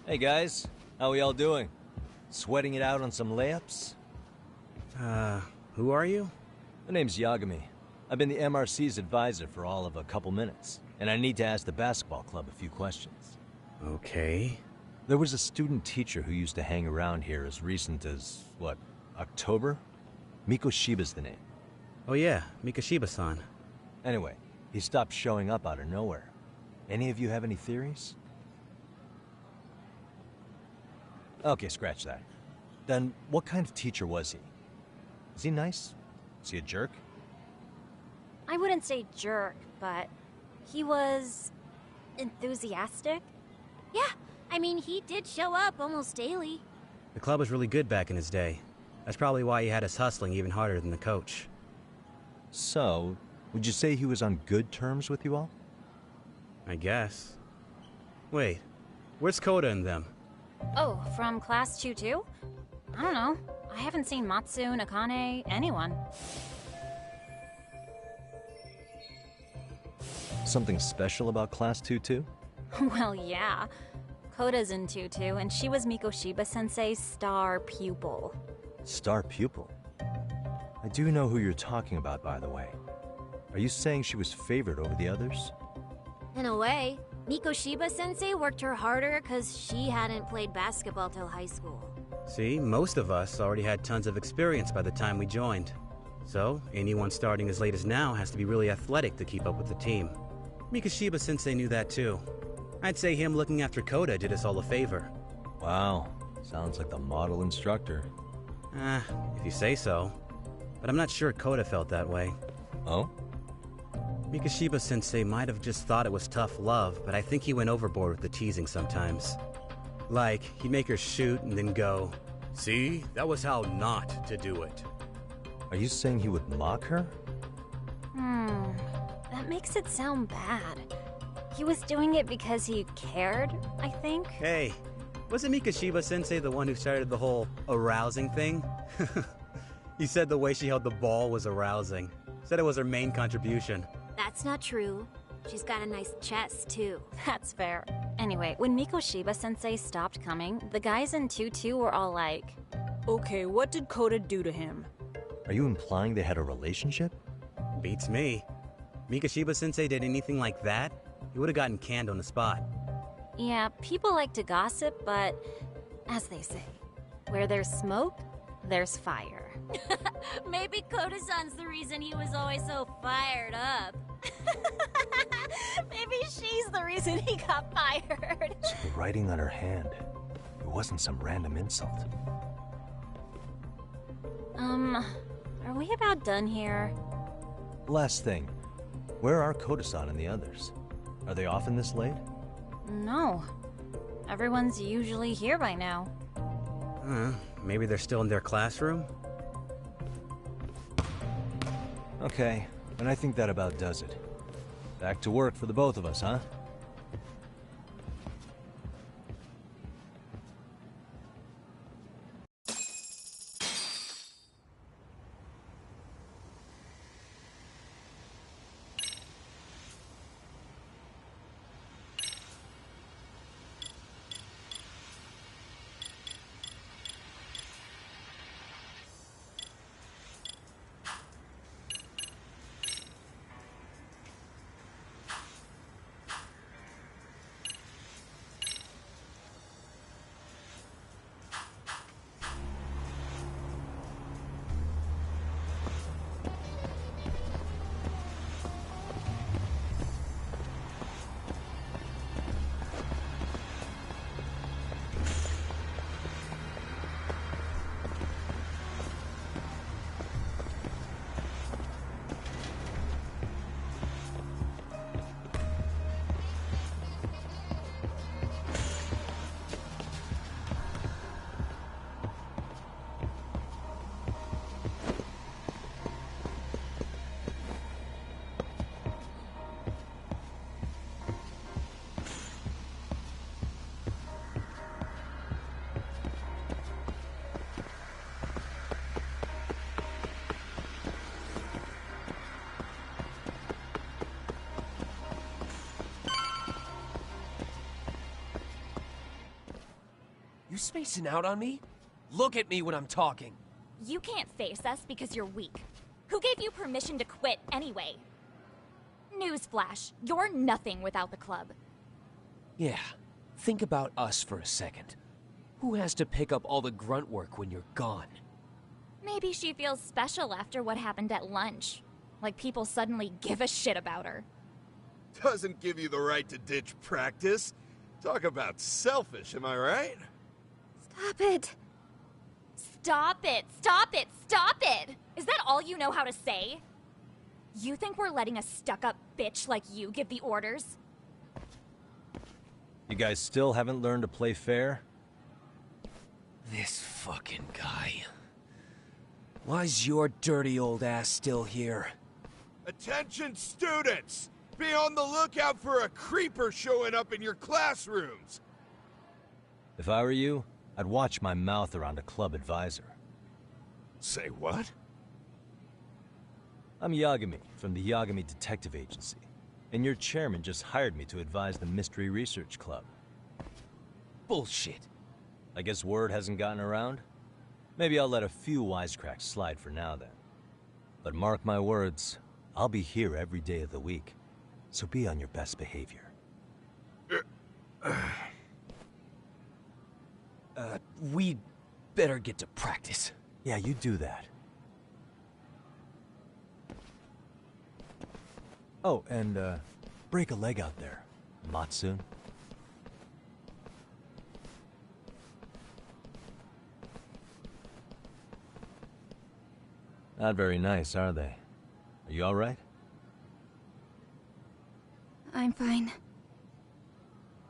Hey guys, how we all doing? Sweating it out on some layups? Who are you? My name's Yagami. I've been the MRC's advisor for all of a couple minutes, and I need to ask the basketball club a few questions. Okay. There was a student teacher who used to hang around here as recent as, what, October? Mikoshiba's the name. Oh yeah, Mikoshiba-san. Anyway, he stopped showing up out of nowhere. Any of you have any theories? Okay, scratch that. Then, what kind of teacher was he? Was he nice? Was he a jerk? I wouldn't say jerk, but he was enthusiastic. Yeah, I mean, he did show up almost daily. The club was really good back in his day. That's probably why he had us hustling even harder than the coach. So, would you say he was on good terms with you all? I guess. Wait, where's Koda and them? Oh, from Class 2-2? I don't know. I haven't seen Matsu, Nakane, anyone. Something special about Class 2-2? Well, yeah. Koda's in 2-2, and she was Mikoshiba-sensei's star pupil. Star pupil? I do know who you're talking about, by the way. Are you saying she was favored over the others? In a way, Mikoshiba-sensei worked her harder because she hadn't played basketball till high school. See, most of us already had tons of experience by the time we joined. So, anyone starting as late as now has to be really athletic to keep up with the team. Mikoshiba-sensei knew that too. I'd say him looking after Koda did us all a favor. Wow, sounds like the model instructor. If you say so. But I'm not sure Koda felt that way. Oh? Mikoshiba-sensei might have just thought it was tough love, but I think he went overboard with the teasing sometimes. Like, he'd make her shoot and then go, "See, that was how not to do it." Are you saying he would mock her? That makes it sound bad. He was doing it because he cared, I think. Hey, wasn't Mikoshiba-sensei the one who started the whole arousing thing? He said the way she held the ball was arousing. Said it was her main contribution. That's not true. She's got a nice chest, too. That's fair. Anyway, when Mikoshiba-sensei stopped coming, the guys in 2-2 were all like, "Okay, what did Koda do to him?" Are you implying they had a relationship? Beats me. Mikoshiba-sensei did anything like that, he would have gotten canned on the spot. Yeah, people like to gossip, but as they say, where there's smoke, there's fire. Maybe Koda-san's the reason he was always so fired up. Maybe she's the reason he got fired. So the writing on her hand, it wasn't some random insult. Are we about done here? Last thing. Where are Koda-san and the others? Are they often this late? No. Everyone's usually here by now. Maybe they're still in their classroom? Okay, and I think that about does it. Back to work for the both of us, huh? You spacing out on me? Look at me when I'm talking. You can't face us because you're weak. Who gave you permission to quit anyway? Newsflash, you're nothing without the club. Yeah, think about us for a second. Who has to pick up all the grunt work when you're gone? Maybe she feels special after what happened at lunch. Like people suddenly give a shit about her. Doesn't give you the right to ditch practice. Talk about selfish, am I right? Stop it. Stop it, stop it, stop it! Is that all you know how to say? You think we're letting a stuck-up bitch like you give the orders? You guys still haven't learned to play fair? This fucking guy. Why's your dirty old ass still here? Attention students! Be on the lookout for a creeper showing up in your classrooms! If I were you, I'd watch my mouth around a club advisor. Say what? I'm Yagami, from the Yagami Detective Agency, and your chairman just hired me to advise the Mystery Research Club. Bullshit. I guess word hasn't gotten around? Maybe I'll let a few wisecracks slide for now then. But mark my words, I'll be here every day of the week, so be on your best behavior. We'd better get to practice. Yeah, you do that. Oh, and, break a leg out there, Matsun. Not very nice, are they? Are you alright? I'm fine.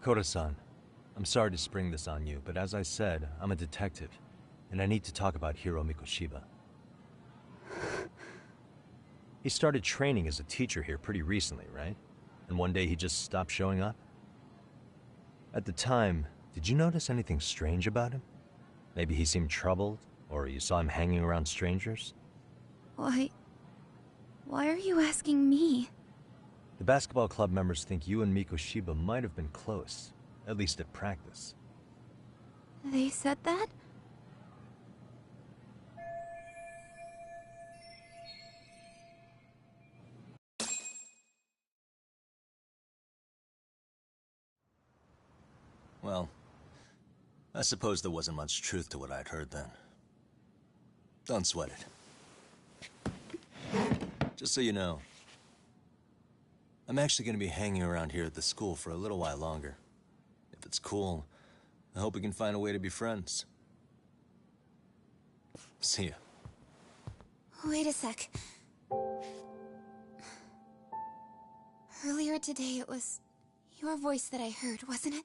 Koda-san, I'm sorry to spring this on you, but as I said, I'm a detective, and I need to talk about Hiro Mikoshiba. He started training as a teacher here pretty recently, right? And one day he just stopped showing up? At the time, did you notice anything strange about him? Maybe he seemed troubled, or you saw him hanging around strangers? Why are you asking me? The basketball club members think you and Mikoshiba might have been close, at least at practice. They said that? Well, I suppose there wasn't much truth to what I'd heard then. Don't sweat it. Just so you know, I'm actually going to be hanging around here at the school for a little while longer. If it's cool, I hope we can find a way to be friends. See ya. Wait a sec. Earlier today, it was your voice that I heard, wasn't it?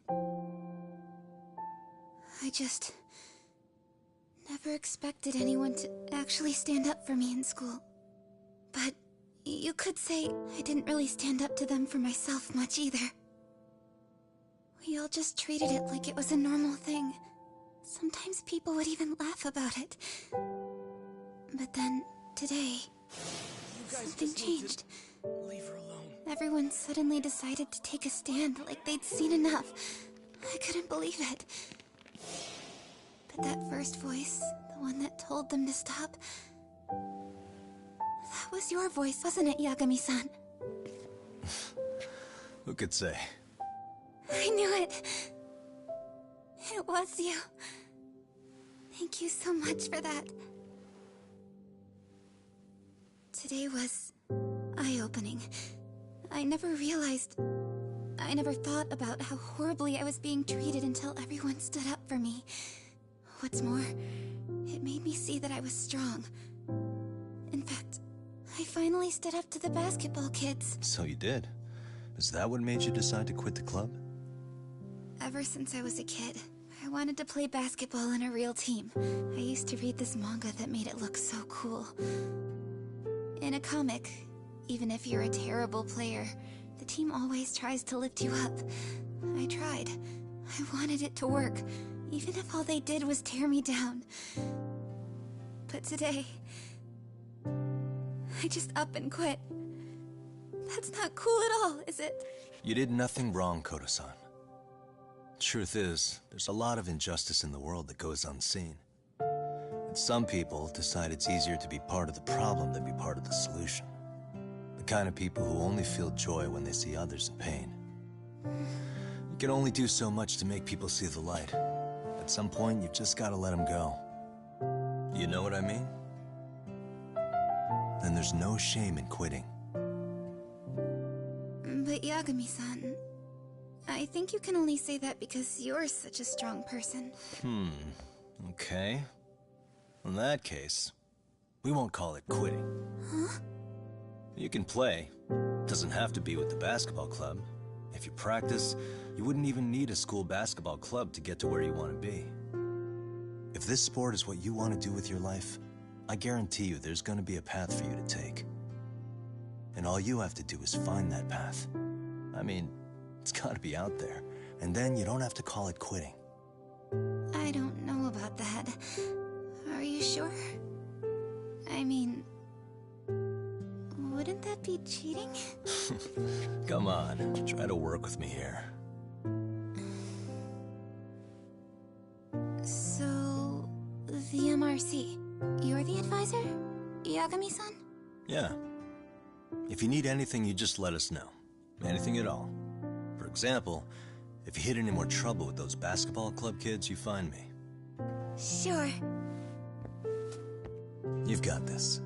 I just never expected anyone to actually stand up for me in school. But you could say I didn't really stand up to them for myself much either. We all just treated it like it was a normal thing. Sometimes people would even laugh about it. But then, today, something changed. Leave her alone. Everyone suddenly decided to take a stand like they'd seen enough. I couldn't believe it. But that first voice, the one that told them to stop, that was your voice, wasn't it, Yagami-san? Who could say? I knew it. It was you. Thank you so much for that. Today was eye-opening. I never thought about how horribly I was being treated until everyone stood up for me. What's more, it made me see that I was strong. In fact, I finally stood up to the basketball kids. So you did. Is that what made you decide to quit the club? Ever since I was a kid, I wanted to play basketball in a real team. I used to read this manga that made it look so cool. In a comic, even if you're a terrible player, the team always tries to lift you up. I tried. I wanted it to work, even if all they did was tear me down. But today, I just up and quit. That's not cool at all, is it? You did nothing wrong, Koto-san. Truth is, there's a lot of injustice in the world that goes unseen. And some people decide it's easier to be part of the problem than be part of the solution. The kind of people who only feel joy when they see others in pain. You can only do so much to make people see the light. At some point, you've just gotta let them go. You know what I mean? Then there's no shame in quitting. But Yagami-san, I think you can only say that because you're such a strong person. Okay. In that case, we won't call it quitting. Huh? You can play. Doesn't have to be with the basketball club. If you practice, you wouldn't even need a school basketball club to get to where you want to be. If this sport is what you want to do with your life, I guarantee you there's going to be a path for you to take. And all you have to do is find that path. I mean, it's got to be out there. And then you don't have to call it quitting. I don't know about that. Are you sure? I mean, wouldn't that be cheating? Come on, try to work with me here. So, the MRC, you're the advisor? Yagami-san? Yeah. If you need anything, you just let us know. Anything at all. For example, if you hit any more trouble with those basketball club kids, you find me. Sure. You've got this.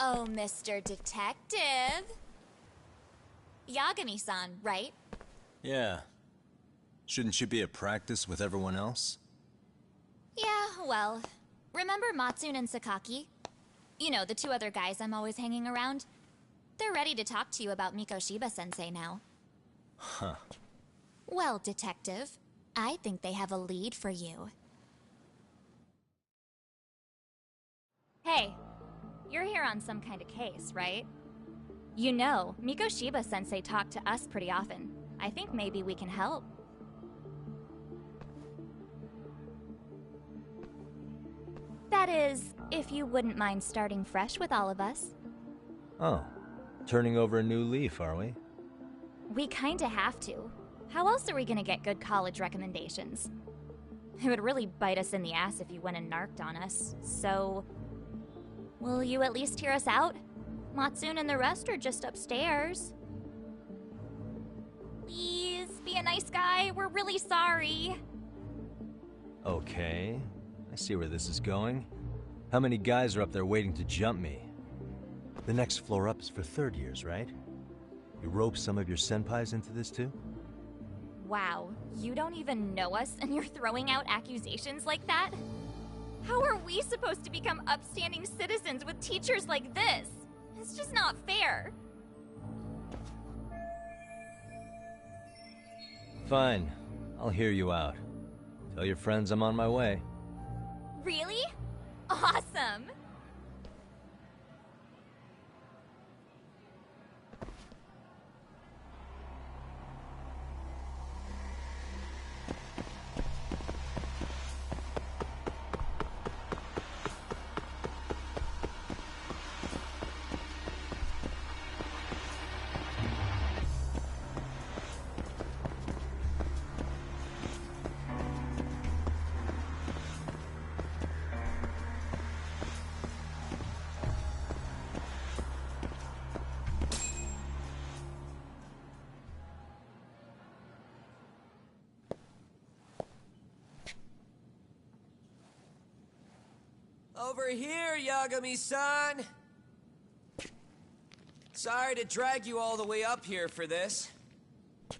Oh, Mr. Detective. Yagami-san, right? Yeah. Shouldn't you be at practice with everyone else? Yeah, well, remember Matsune and Sakaki? You know, the two other guys I'm always hanging around? They're ready to talk to you about Mikoshiba-sensei now. Huh. Well, Detective, I think they have a lead for you. Hey, you're here on some kind of case, right? You know, Mikoshiba-sensei talked to us pretty often. I think maybe we can help. That is, if you wouldn't mind starting fresh with all of us. Oh, turning over a new leaf, are we? We kinda have to. How else are we gonna get good college recommendations? It would really bite us in the ass if you went and narked on us, so... Will you at least hear us out? Matsune and the rest are just upstairs. Please, be a nice guy. We're really sorry. Okay. I see where this is going. How many guys are up there waiting to jump me? The next floor up is for third years, right? You rope some of your senpais into this too? Wow, you don't even know us and you're throwing out accusations like that? How are we supposed to become upstanding citizens with teachers like this? It's just not fair. Fine. I'll hear you out. Tell your friends I'm on my way. Really? Awesome! Over here, Yagami-san! Sorry to drag you all the way up here for this.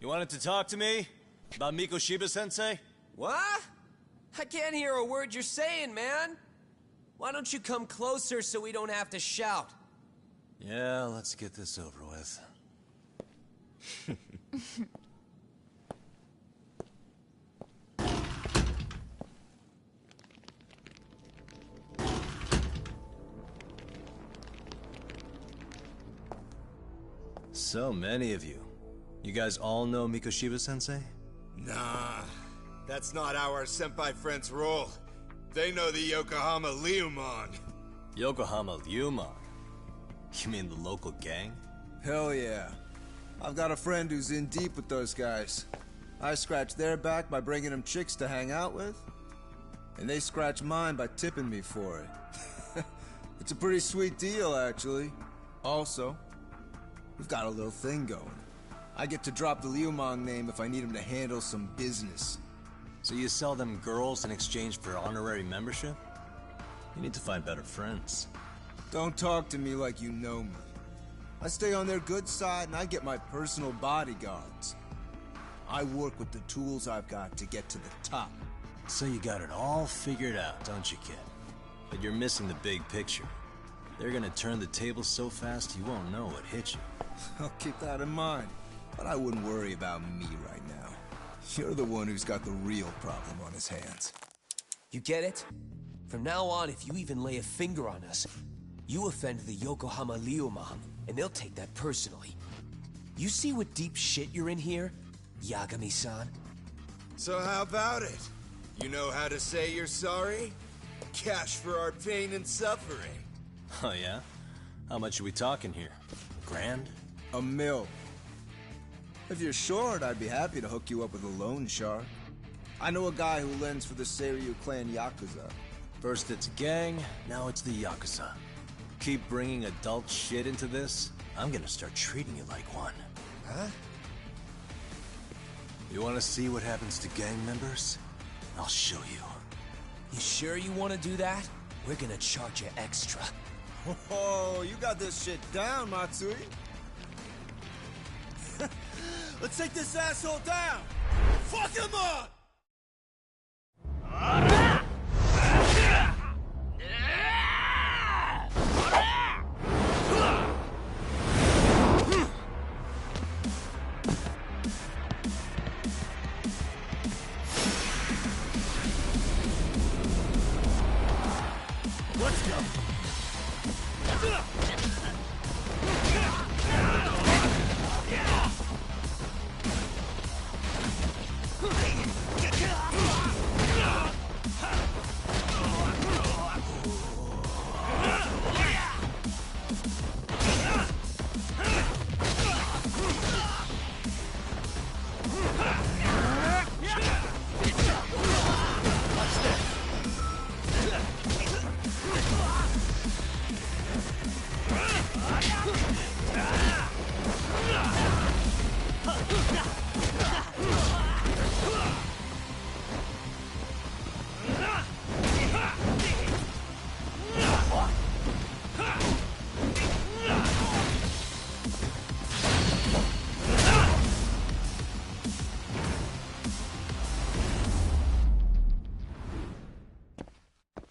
You wanted to talk to me? About Mikoshiba-sensei? What? I can't hear a word you're saying, man. Why don't you come closer so we don't have to shout? Yeah, let's get this over with. So many of you. You guys all know Mikoshiba-sensei? Nah, that's not how our senpai friends roll. They know the Yokohama Leomon. Yokohama Leomon? You mean the local gang? Hell yeah. I've got a friend who's in deep with those guys. I scratch their back by bringing them chicks to hang out with, and they scratch mine by tipping me for it. It's a pretty sweet deal, actually. Also, we've got a little thing going. I get to drop the Leomon name if I need him to handle some business. So you sell them girls in exchange for honorary membership? You need to find better friends. Don't talk to me like you know me. I stay on their good side and I get my personal bodyguards. I work with the tools I've got to get to the top. So you got it all figured out, don't you, kid? But you're missing the big picture. They're gonna turn the tables so fast you won't know what hit you. I'll keep that in mind. But I wouldn't worry about me right now. You're the one who's got the real problem on his hands. You get it? From now on, if you even lay a finger on us, you offend the Yokohama Leomon, and they'll take that personally. You see what deep shit you're in here, Yagami-san? So how about it? You know how to say you're sorry? Cash for our pain and suffering. Oh yeah? How much are we talking here? $1,000? $1 million. If you're short, I'd be happy to hook you up with a loan shark. I know a guy who lends for the Seiryu clan Yakuza. First it's a gang, now it's the Yakuza. Keep bringing adult shit into this, I'm gonna start treating you like one. Huh? You wanna see what happens to gang members? I'll show you. You sure you want to do that? We're gonna charge you extra. Oh, you got this shit down, Matsui. Let's take this asshole down! Fuck him up! Let's go!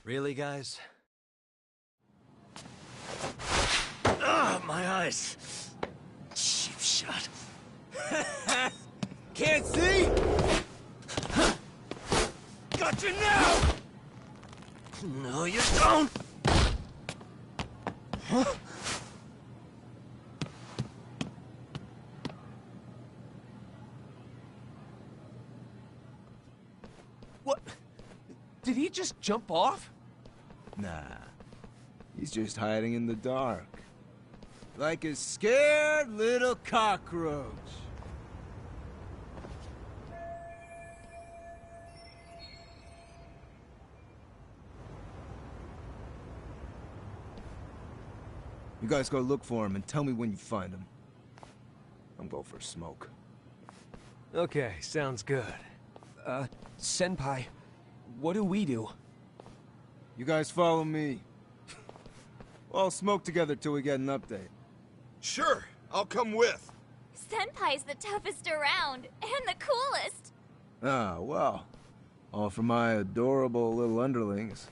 Really, guys? Ah, my eyes. Cheap shot. Can't see? Got you now! No, you don't! Huh? What? Did he just jump off? Nah. He's just hiding in the dark. Like a scared little cockroach. You guys go look for him and tell me when you find him. I'm going for a smoke. Okay, sounds good. Senpai, what do we do? You guys follow me. We'll all smoke together till we get an update. Sure, I'll come with. Senpai's the toughest around, and the coolest. Ah, well. All for my adorable little underlings.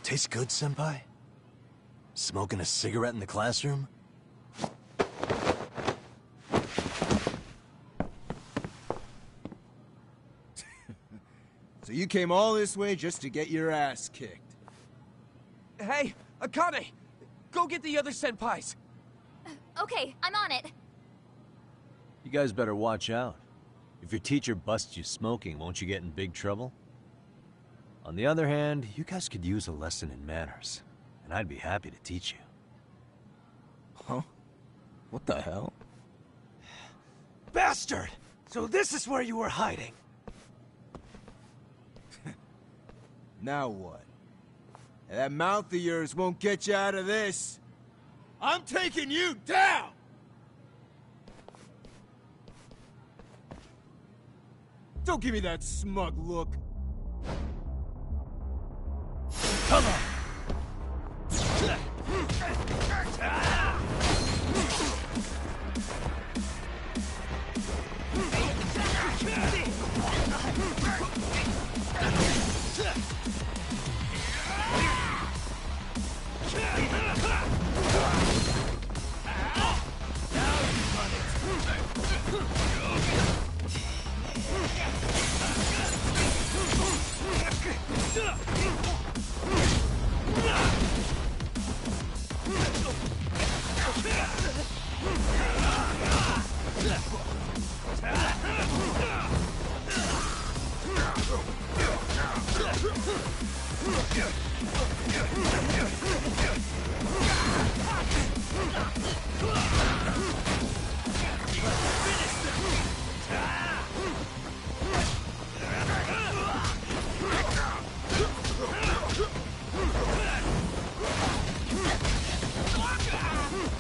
Tastes good, Senpai? Smoking a cigarette in the classroom? So you came all this way just to get your ass kicked? Hey, Akane! Go get the other senpais! Okay, I'm on it. You guys better watch out. If your teacher busts you smoking, won't you get in big trouble? On the other hand, you guys could use a lesson in manners, and I'd be happy to teach you. Huh? What the hell? Bastard! So this is where you were hiding. Now what? That mouth of yours won't get you out of this. I'm taking you down! Don't give me that smug look. Come on!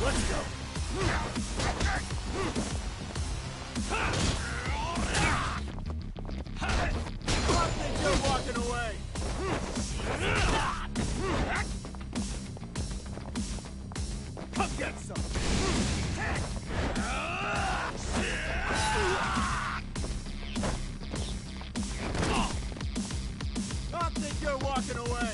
Let's go. I think you're walking away. Come get some. I think you're walking away.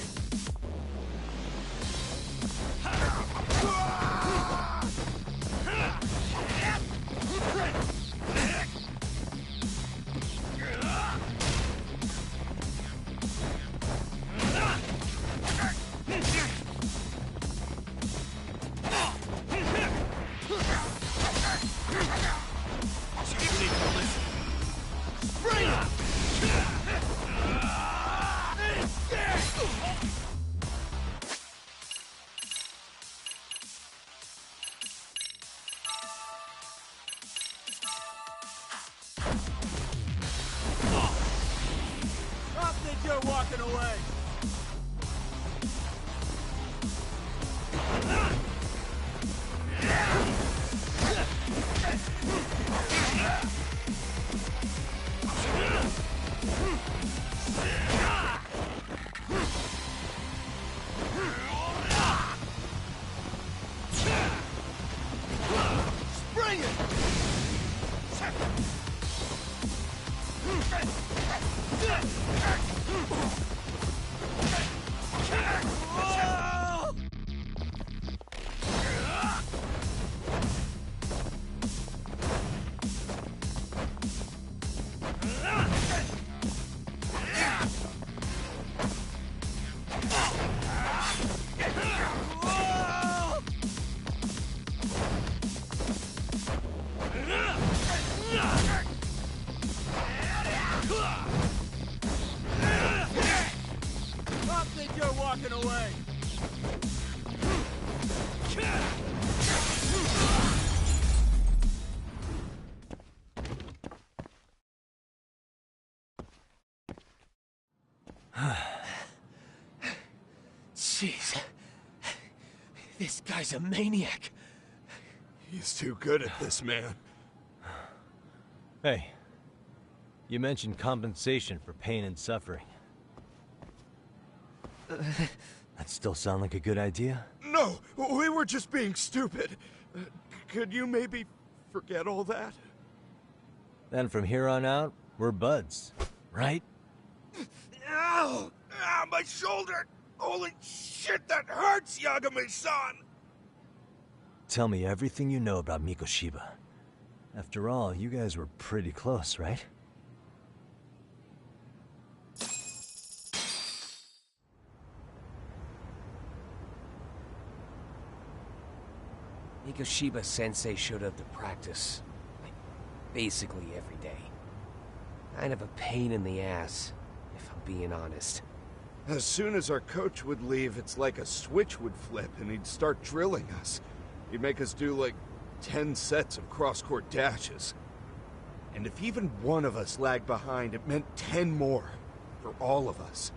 I think you're walking away. Spring it! I think you're walking away. Jeez. This guy's a maniac. He's too good at this, man. Hey, you mentioned compensation for pain and suffering. That still sound like a good idea? No, we were just being stupid. Could you maybe forget all that? Then from here on out, we're buds, right? Ow! Ah, my shoulder! Holy shit, that hurts, Yagami-san! Tell me everything you know about Mikoshiba. After all, you guys were pretty close, right? Mikoshiba-sensei showed up to practice, like, basically every day. Kind of a pain in the ass, if I'm being honest. As soon as our coach would leave, it's like a switch would flip and he'd start drilling us. He'd make us do like 10 sets of cross-court dashes. And if even one of us lagged behind, it meant 10 more. For all of us.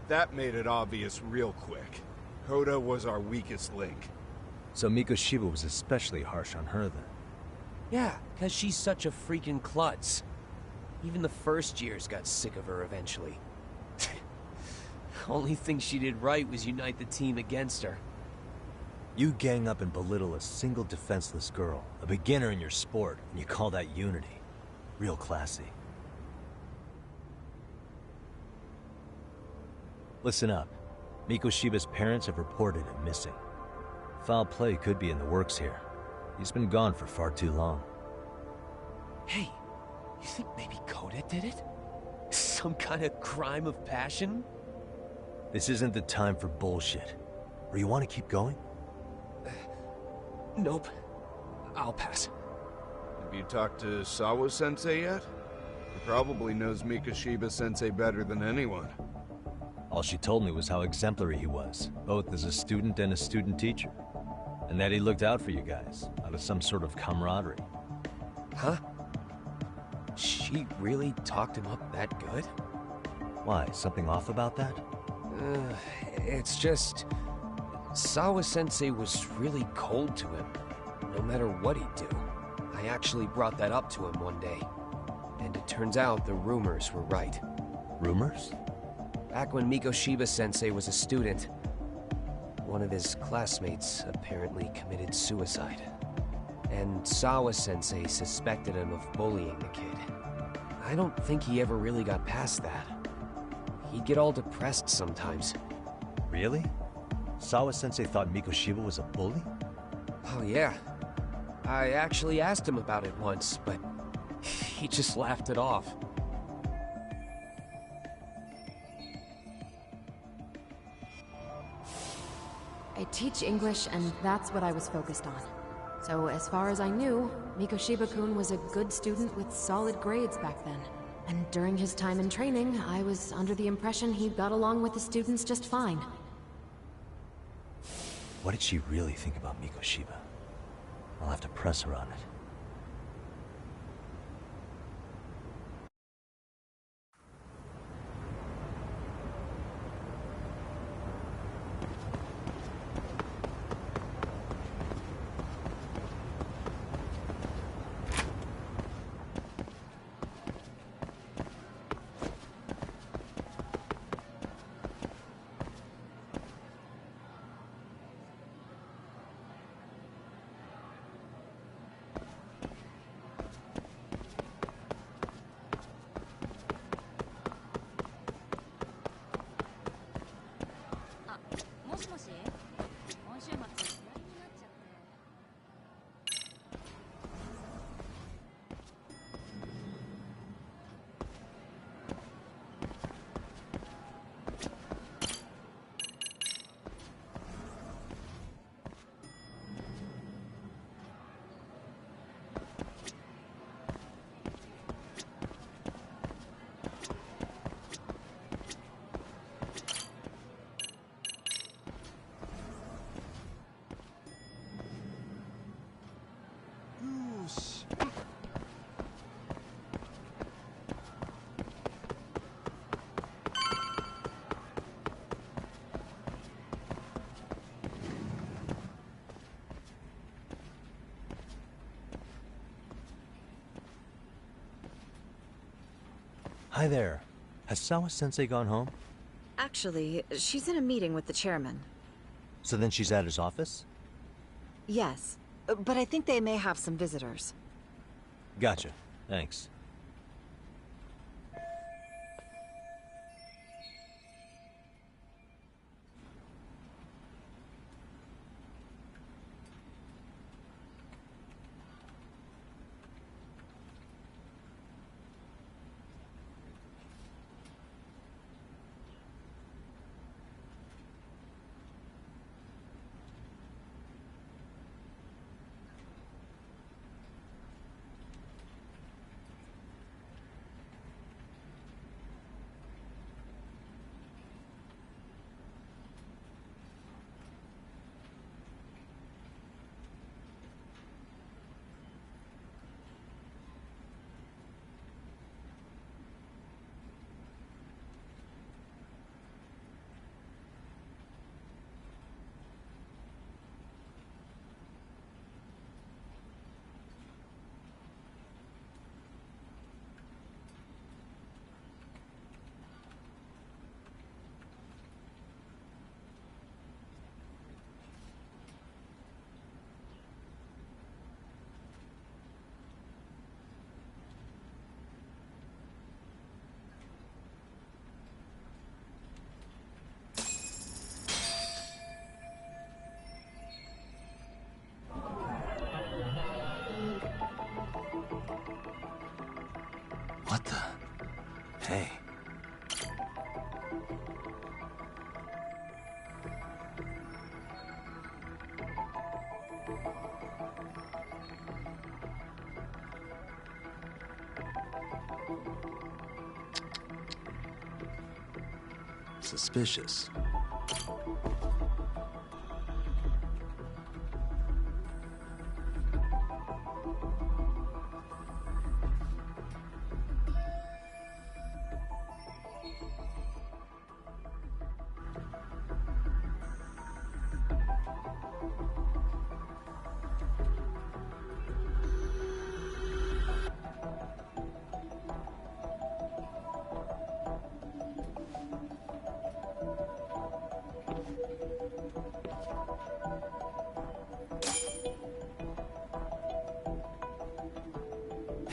That made it obvious real quick. Hoda was our weakest link. So Mikoshiba was especially harsh on her then? Yeah, because she's such a freaking klutz. Even the first years got sick of her eventually. Only thing she did right was unite the team against her. You gang up and belittle a single defenseless girl, a beginner in your sport, and you call that unity. Real classy. Listen up. Mikoshiba's parents have reported him missing. Foul play could be in the works here. He's been gone for far too long. Hey, you think maybe Koda did it? Some kind of crime of passion? This isn't the time for bullshit. Or you want to keep going? Nope. I'll pass. Have you talked to Sawa-sensei yet? He probably knows Mikoshiba-sensei better than anyone. All she told me was how exemplary he was, both as a student and a student teacher. And that he looked out for you guys, out of some sort of camaraderie. Huh? She really talked him up that good? Why, something off about that? It's just... Sawa-sensei was really cold to him. no matter what he'd do. I actually brought that up to him one day. And it turns out the rumors were right. Rumors? Back when Mikoshiba-sensei was a student, one of his classmates apparently committed suicide. And Sawa-sensei suspected him of bullying the kid. I don't think he ever really got past that. He'd get all depressed sometimes. Really? Sawa-sensei thought Mikoshiba was a bully? Oh yeah. I actually asked him about it once, but he just laughed it off. I teach English, and that's what I was focused on. So as far as I knew, Mikoshiba-kun was a good student with solid grades back then. And during his time in training, I was under the impression he got along with the students just fine. What did she really think about Mikoshiba? I'll have to press her on it. Hi there. Has Sawa-sensei gone home? Actually, she's in a meeting with the chairman. So then she's at his office? Yes, but I think they may have some visitors. Gotcha. Thanks. What the? Hey. Suspicious.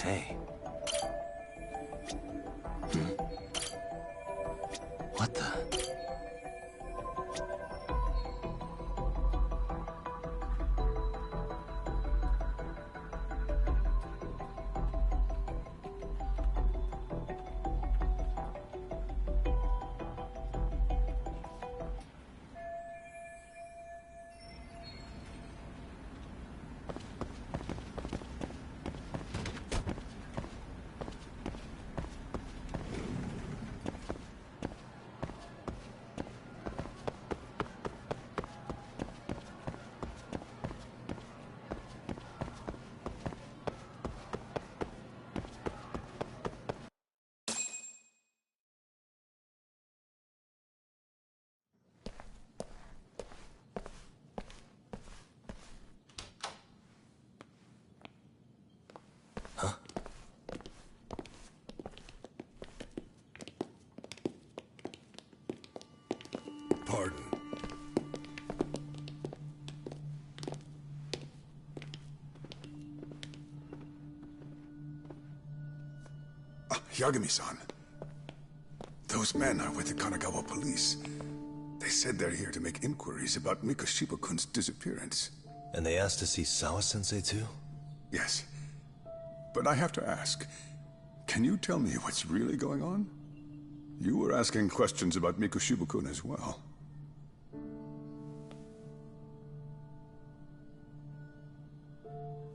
Hey. What the? Pardon. Yagami-san. Those men are with the Kanagawa police. They said they're here to make inquiries about Mikoshiba-kun's disappearance. And they asked to see Sawa-sensei too? Yes. But I have to ask, can you tell me what's really going on? You were asking questions about Mikoshiba-kun as well.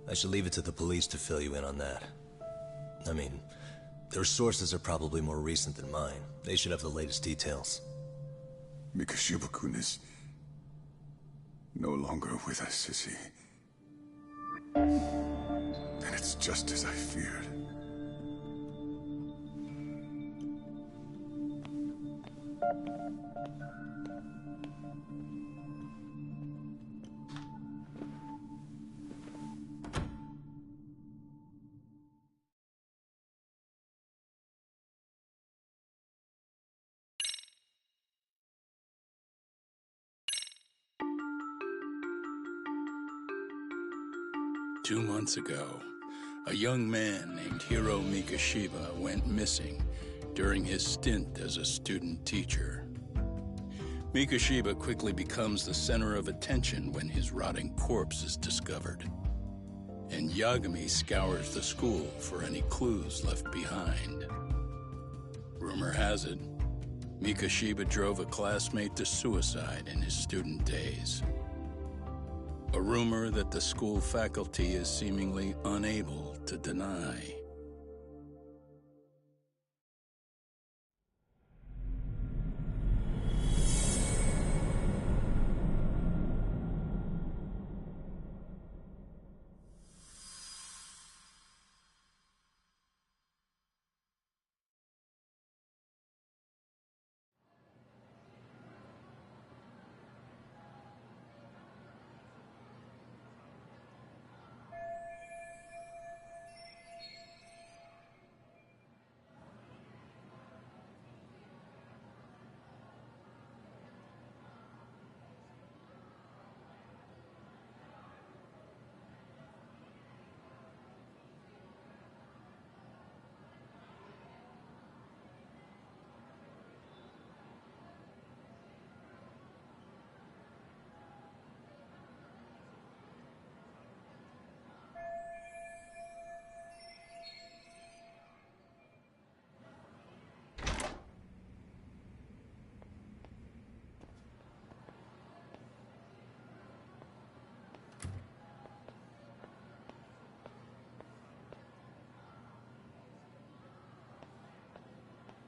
I should leave it to the police to fill you in on that. I mean, their sources are probably more recent than mine. They should have the latest details. Mikoshiba-kun is no longer with us, is he? And it's just as I feared. Two months ago, a young man named Hiro Mikoshiba went missing during his stint as a student teacher. Mikoshiba quickly becomes the center of attention when his rotting corpse is discovered. And Yagami scours the school for any clues left behind. Rumor has it, Mikoshiba drove a classmate to suicide in his student days. A rumor that the school faculty is seemingly unable to deny.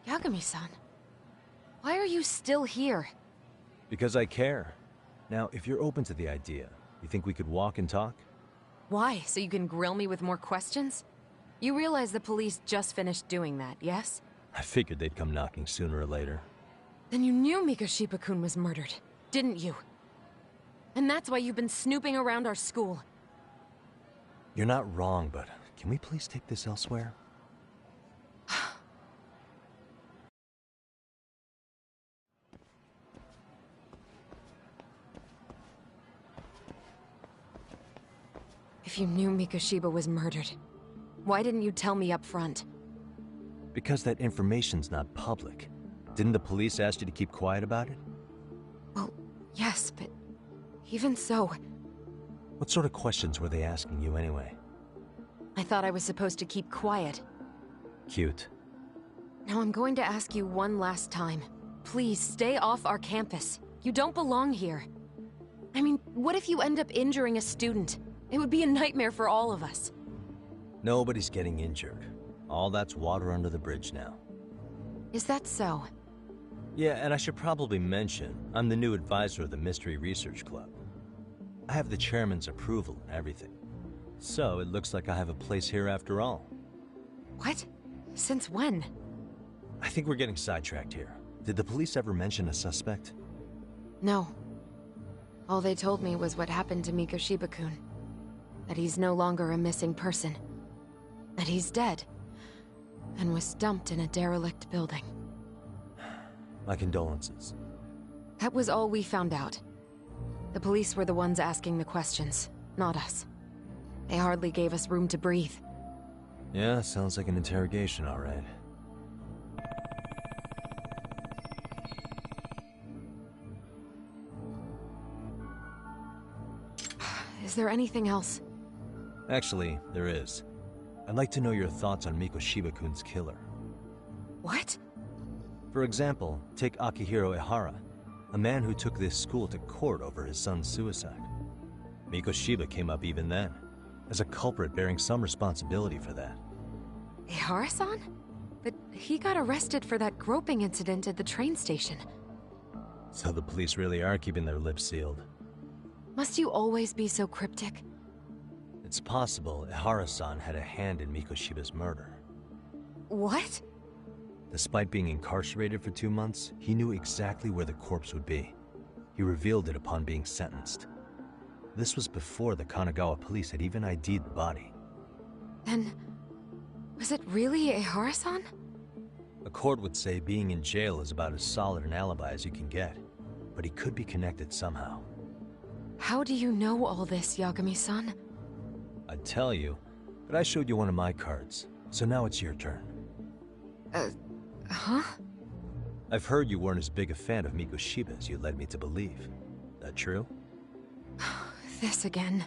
Yagami-san, why are you still here? Because I care. Now, if you're open to the idea, you think we could walk and talk? Why? So you can grill me with more questions? You realize the police just finished doing that, yes? I figured they'd come knocking sooner or later. Then you knew Mikoshiba-kun was murdered, didn't you? And that's why you've been snooping around our school. You're not wrong, but can we please take this elsewhere? If you knew Mikoshiba was murdered, Why didn't you tell me up front? Because that information's not public. Didn't the police ask you to keep quiet about it? Well, yes, but even so... What sort of questions were they asking you anyway? I thought I was supposed to keep quiet. Cute. Now I'm going to ask you one last time. Please, stay off our campus. You don't belong here. I mean, what if you end up injuring a student? It would be a nightmare for all of us. Nobody's getting injured. All that's water under the bridge now. Is that so? Yeah, and I should probably mention, I'm the new advisor of the Mystery Research Club. I have the chairman's approval and everything. So it looks like I have a place here after all. What? Since when? I think we're getting sidetracked here. Did the police ever mention a suspect? No. All they told me was what happened to Mikoshiba-kun. That he's no longer a missing person. That he's dead. And was dumped in a derelict building. My condolences. That was all we found out. The police were the ones asking the questions, not us. They hardly gave us room to breathe. Yeah, sounds like an interrogation, all right. Is there anything else? Actually, there is. I'd like to know your thoughts on Mikoshiba-kun's killer. What? For example, take Akihiro Ehara, a man who took this school to court over his son's suicide. Mikoshiba came up even then, as a culprit bearing some responsibility for that. Ehara-san? But he got arrested for that groping incident at the train station. So the police really are keeping their lips sealed. Must you always be so cryptic? It's possible Ehara-san had a hand in Mikoshiba's murder. What? Despite being incarcerated for 2 months, he knew exactly where the corpse would be. He revealed it upon being sentenced. This was before the Kanagawa police had even ID'd the body. Then, was it really Ehara-san? A court would say being in jail is about as solid an alibi as you can get, but he could be connected somehow. How do you know all this, Yagami-san? I'd tell you, but I showed you one of my cards, so now it's your turn. Huh? I've heard you weren't as big a fan of Mikoshiba as you led me to believe. That true? This again.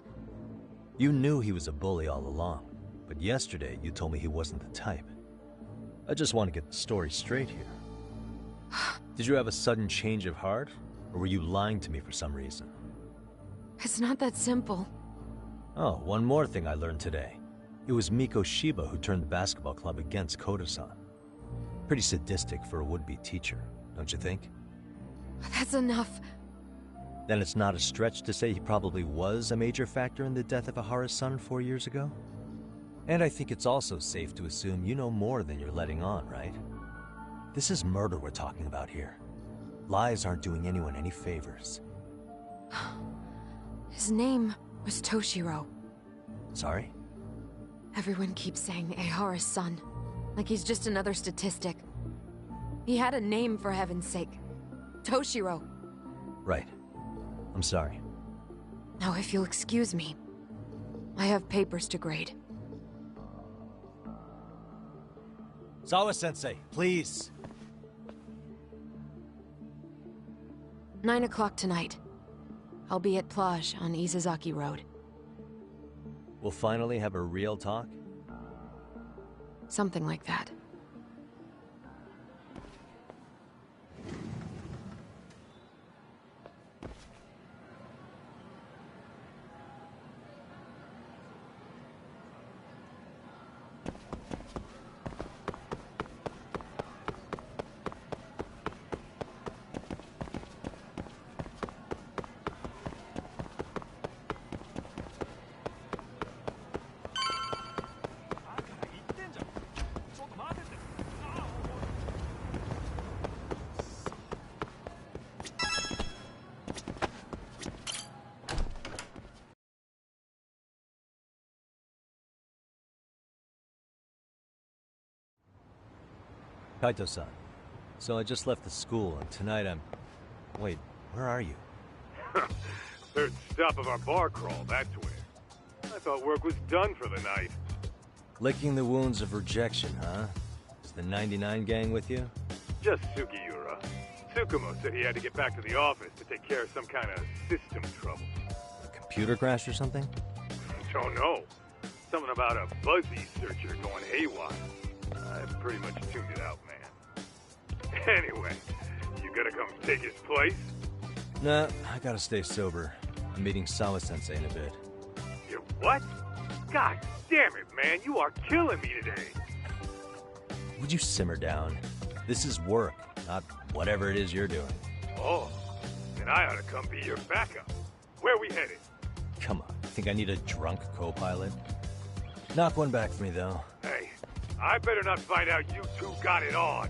You knew he was a bully all along, but yesterday you told me he wasn't the type. I just want to get the story straight here. Did you have a sudden change of heart, or were you lying to me for some reason? It's not that simple. Oh, one more thing I learned today. It was Mikoshiba who turned the basketball club against Koda-san. Pretty sadistic for a would-be teacher, don't you think? That's enough. Then it's not a stretch to say he probably was a major factor in the death of Ehara's son 4 years ago? And I think it's also safe to assume you know more than you're letting on, right? This is murder we're talking about here. Lies aren't doing anyone any favors. His name was Toshiro. Sorry? Everyone keeps saying Ehara's son, like he's just another statistic. He had a name, for heaven's sake. Toshiro. Right. I'm sorry. Now, if you'll excuse me, I have papers to grade. Sawa-sensei, please. 9 o'clock tonight. I'll be at Plage on Isazaki Road. We'll finally have a real talk? Something like that. Kaito-san, so I just left the school, and tonight I'm... Wait, where are you? Third stop of our bar crawl, that's where. I thought work was done for the night. Licking the wounds of rejection, huh? Is the 99 gang with you? Just Sugiura. Tsukumo said he had to get back to the office to take care of some kind of system trouble. A computer crash or something? Don't know. Something about a Buzzy searcher going haywire. I pretty much tuned it out, man. Anyway, you gonna come take his place? Nah, I gotta stay sober. I'm meeting Sawa-sensei in a bit. You what? God damn it, man. You are killing me today. Would you simmer down? This is work, not whatever it is you're doing. Oh, then I ought to come be your backup. Where we headed? Come on, you think I need a drunk co-pilot? Knock one back for me, though. Hey, I better not find out you two got it on.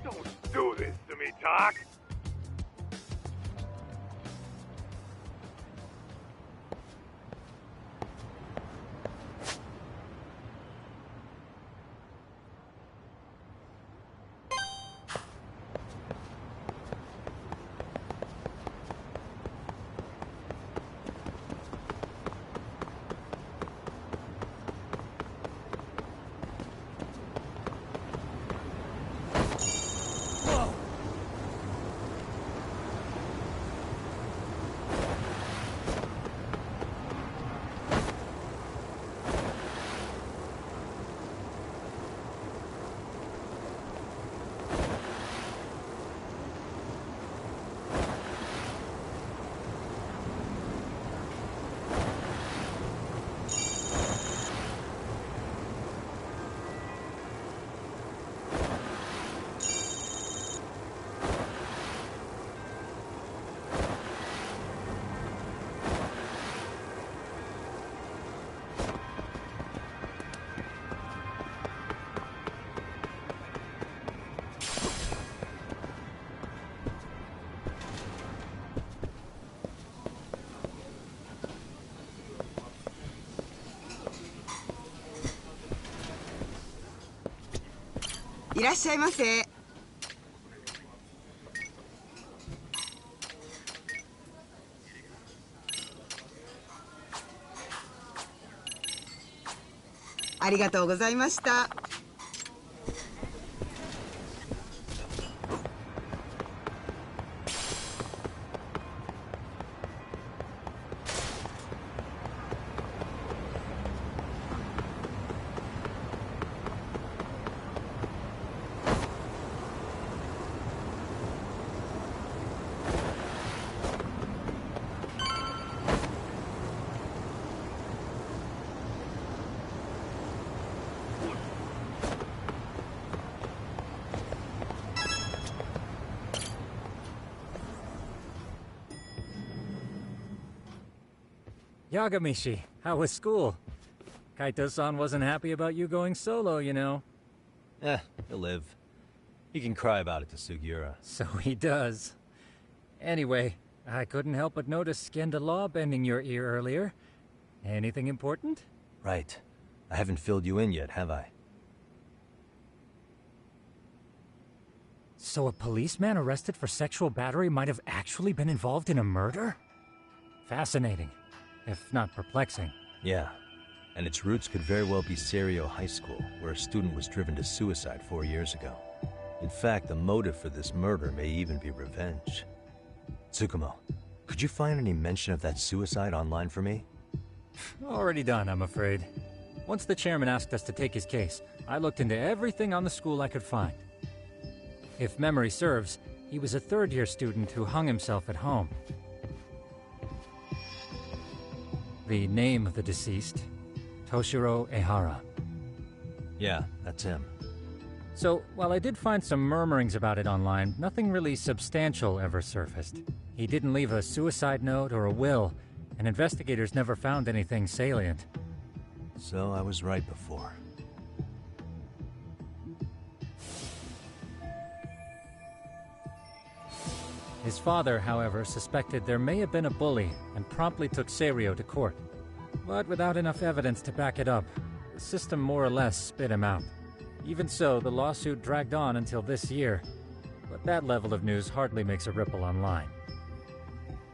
Don't do this to me, Doc.いらっしゃいませ。ありがとうございました。Yagamishi, how was school? Kaito-san wasn't happy about you going solo, you know. He'll live. He can cry about it to Sugiura. So he does. Anyway, I couldn't help but notice Skenda Law bending your ear earlier. Anything important? Right. I haven't filled you in yet, have I? So a policeman arrested for sexual battery might have actually been involved in a murder? Fascinating. If not perplexing. Yeah, and its roots could very well be Serio High School, where a student was driven to suicide 4 years ago. In fact, the motive for this murder may even be revenge. Tsukumo, could you find any mention of that suicide online for me? Already done, I'm afraid. Once the chairman asked us to take his case, I looked into everything on the school I could find. If memory serves, he was a third-year student who hung himself at home. The name of the deceased, Toshiro Ehara. Yeah, that's him. So, while I did find some murmurings about it online, nothing really substantial ever surfaced. He didn't leave a suicide note or a will, and investigators never found anything salient. So I was right before. His father, however, suspected there may have been a bully and promptly took Serio to court. But without enough evidence to back it up, the system more or less spit him out. Even so, the lawsuit dragged on until this year. But that level of news hardly makes a ripple online.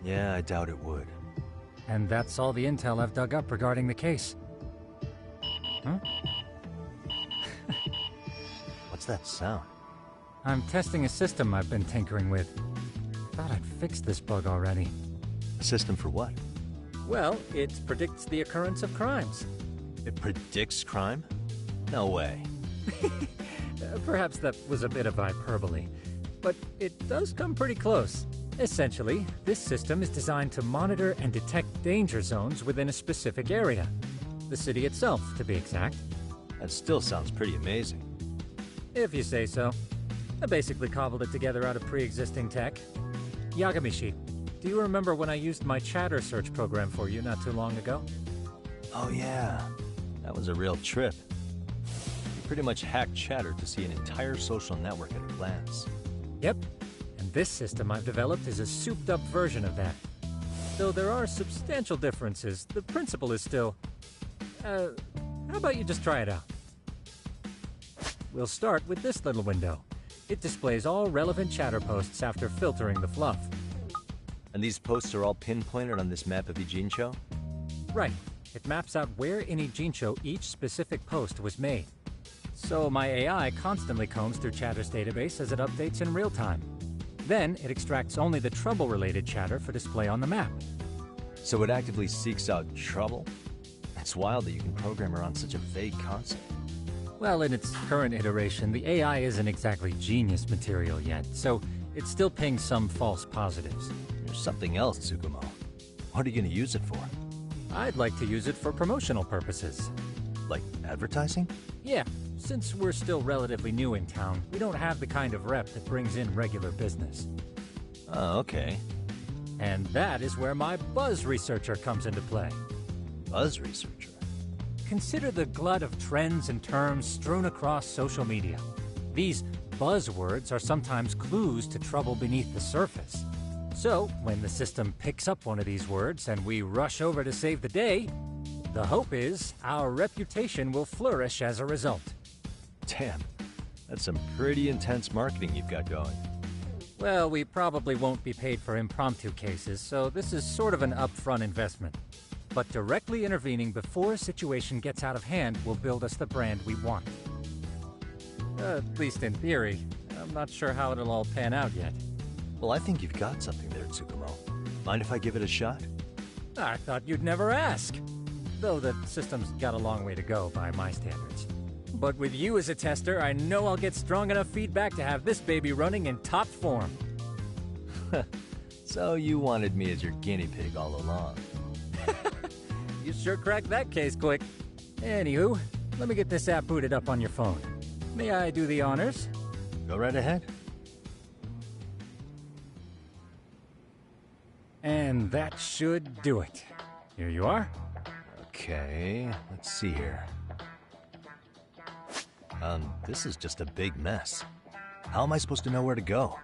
Yeah, I doubt it would. And that's all the intel I've dug up regarding the case. Huh? that sound? I'm testing a system I've been tinkering with. Thought I'd fixed this bug already. A system for what? Well, it predicts the occurrence of crimes. It predicts crime? No way. Perhaps that was a bit of hyperbole, but it does come pretty close. Essentially, this system is designed to monitor and detect danger zones within a specific area. The city itself, to be exact. That still sounds pretty amazing. If you say so. I basically cobbled it together out of pre-existing tech. Yagamishi, do you remember when I used my chatter search program for you not too long ago? Oh yeah, that was a real trip. You pretty much hacked Chatter to see an entire social network at a glance. Yep, and this system I've developed is a souped-up version of that. Though there are substantial differences, the principle is still... how about you just try it out? We'll start with this little window. It displays all relevant chatter posts after filtering the fluff. And these posts are all pinpointed on this map of Ijincho? Right. It maps out where in Ijincho each specific post was made. So my AI constantly combs through Chatter's database as it updates in real time. Then it extracts only the trouble-related chatter for display on the map. So it actively seeks out trouble? It's wild that you can program around such a vague concept. Well, in its current iteration, the AI isn't exactly genius material yet, so it still pings some false positives. There's something else, Tsukumo. What are you going to use it for? I'd like to use it for promotional purposes. Like advertising? Yeah, since we're still relatively new in town, we don't have the kind of rep that brings in regular business. Oh, okay. And that is where my buzz researcher comes into play. Buzz researcher? Consider the glut of trends and terms strewn across social media. These buzzwords are sometimes clues to trouble beneath the surface. So, when the system picks up one of these words and we rush over to save the day, the hope is our reputation will flourish as a result. Damn, that's some pretty intense marketing you've got going. Well, we probably won't be paid for impromptu cases, so this is sort of an upfront investment. But directly intervening before a situation gets out of hand will build us the brand we want. At least in theory. I'm not sure how it'll all pan out yet. Well, I think you've got something there, Tsukumo. Mind if I give it a shot? I thought you'd never ask. Though the system's got a long way to go by my standards. But with you as a tester, I know I'll get strong enough feedback to have this baby running in top form. So you wanted me as your guinea pig all along. You sure cracked that case quick. Anywho, let me get this app booted up on your phone. May I do the honors? Go right ahead. And that should do it. Here you are. Okay, let's see here. This is just a big mess. How am I supposed to know where to go?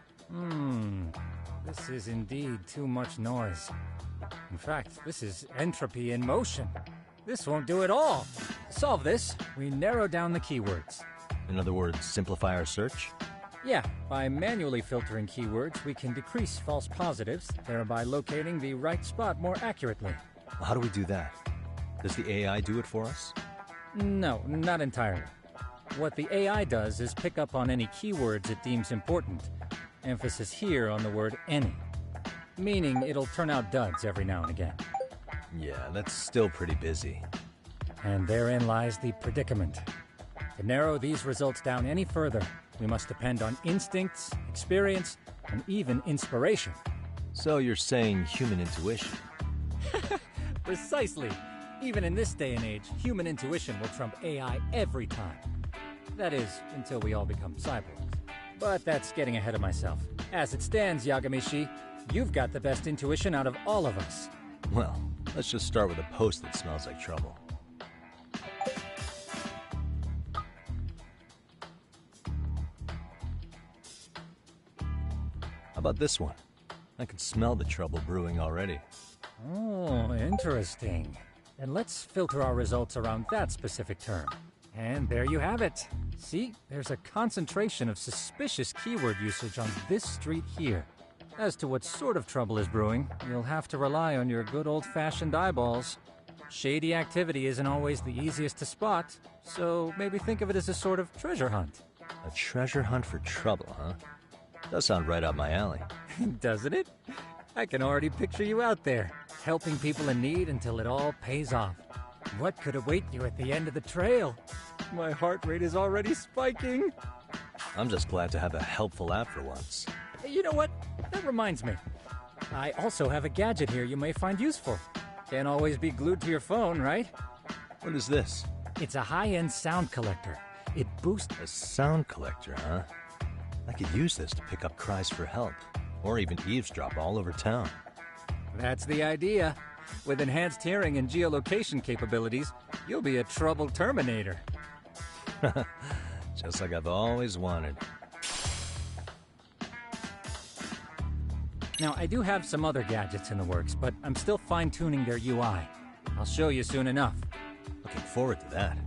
This is indeed too much noise. In fact, this is entropy in motion. This won't do it all. To solve this, we narrow down the keywords. In other words, simplify our search? Yeah, by manually filtering keywords, we can decrease false positives, thereby locating the right spot more accurately. How do we do that? Does the AI do it for us? No, not entirely. What the AI does is pick up on any keywords it deems important. Emphasis here on the word any. Meaning it'll turn out duds every now and again. Yeah, that's still pretty busy. And therein lies the predicament. To narrow these results down any further, we must depend on instincts, experience, and even inspiration. So you're saying human intuition? Precisely. Even in this day and age, human intuition will trump AI every time. That is, until we all become cyborgs. But that's getting ahead of myself. As it stands, Yagamishi, you've got the best intuition out of all of us. Well, let's just start with a post that smells like trouble. How about this one? I can smell the trouble brewing already. Oh, interesting. And let's filter our results around that specific term. And there you have it. See, there's a concentration of suspicious keyword usage on this street here. As to what sort of trouble is brewing, you'll have to rely on your good old-fashioned eyeballs. Shady activity isn't always the easiest to spot, so maybe think of it as a sort of treasure hunt. A treasure hunt for trouble, huh? Does sound right up my alley. Doesn't it? I can already picture you out there, helping people in need until it all pays off. What could await you at the end of the trail? My heart rate is already spiking. I'm just glad to have a helpful app for once. You know what? That reminds me. I also have a gadget here you may find useful. Can't always be glued to your phone, right? What is this? It's a high-end sound collector. It boosts... A sound collector, huh? I could use this to pick up cries for help, or even eavesdrop all over town. That's the idea. With enhanced hearing and geolocation capabilities, you'll be a trouble terminator. Just like I've always wanted. Now, I do have some other gadgets in the works, but I'm still fine-tuning their UI. I'll show you soon enough. Looking forward to that.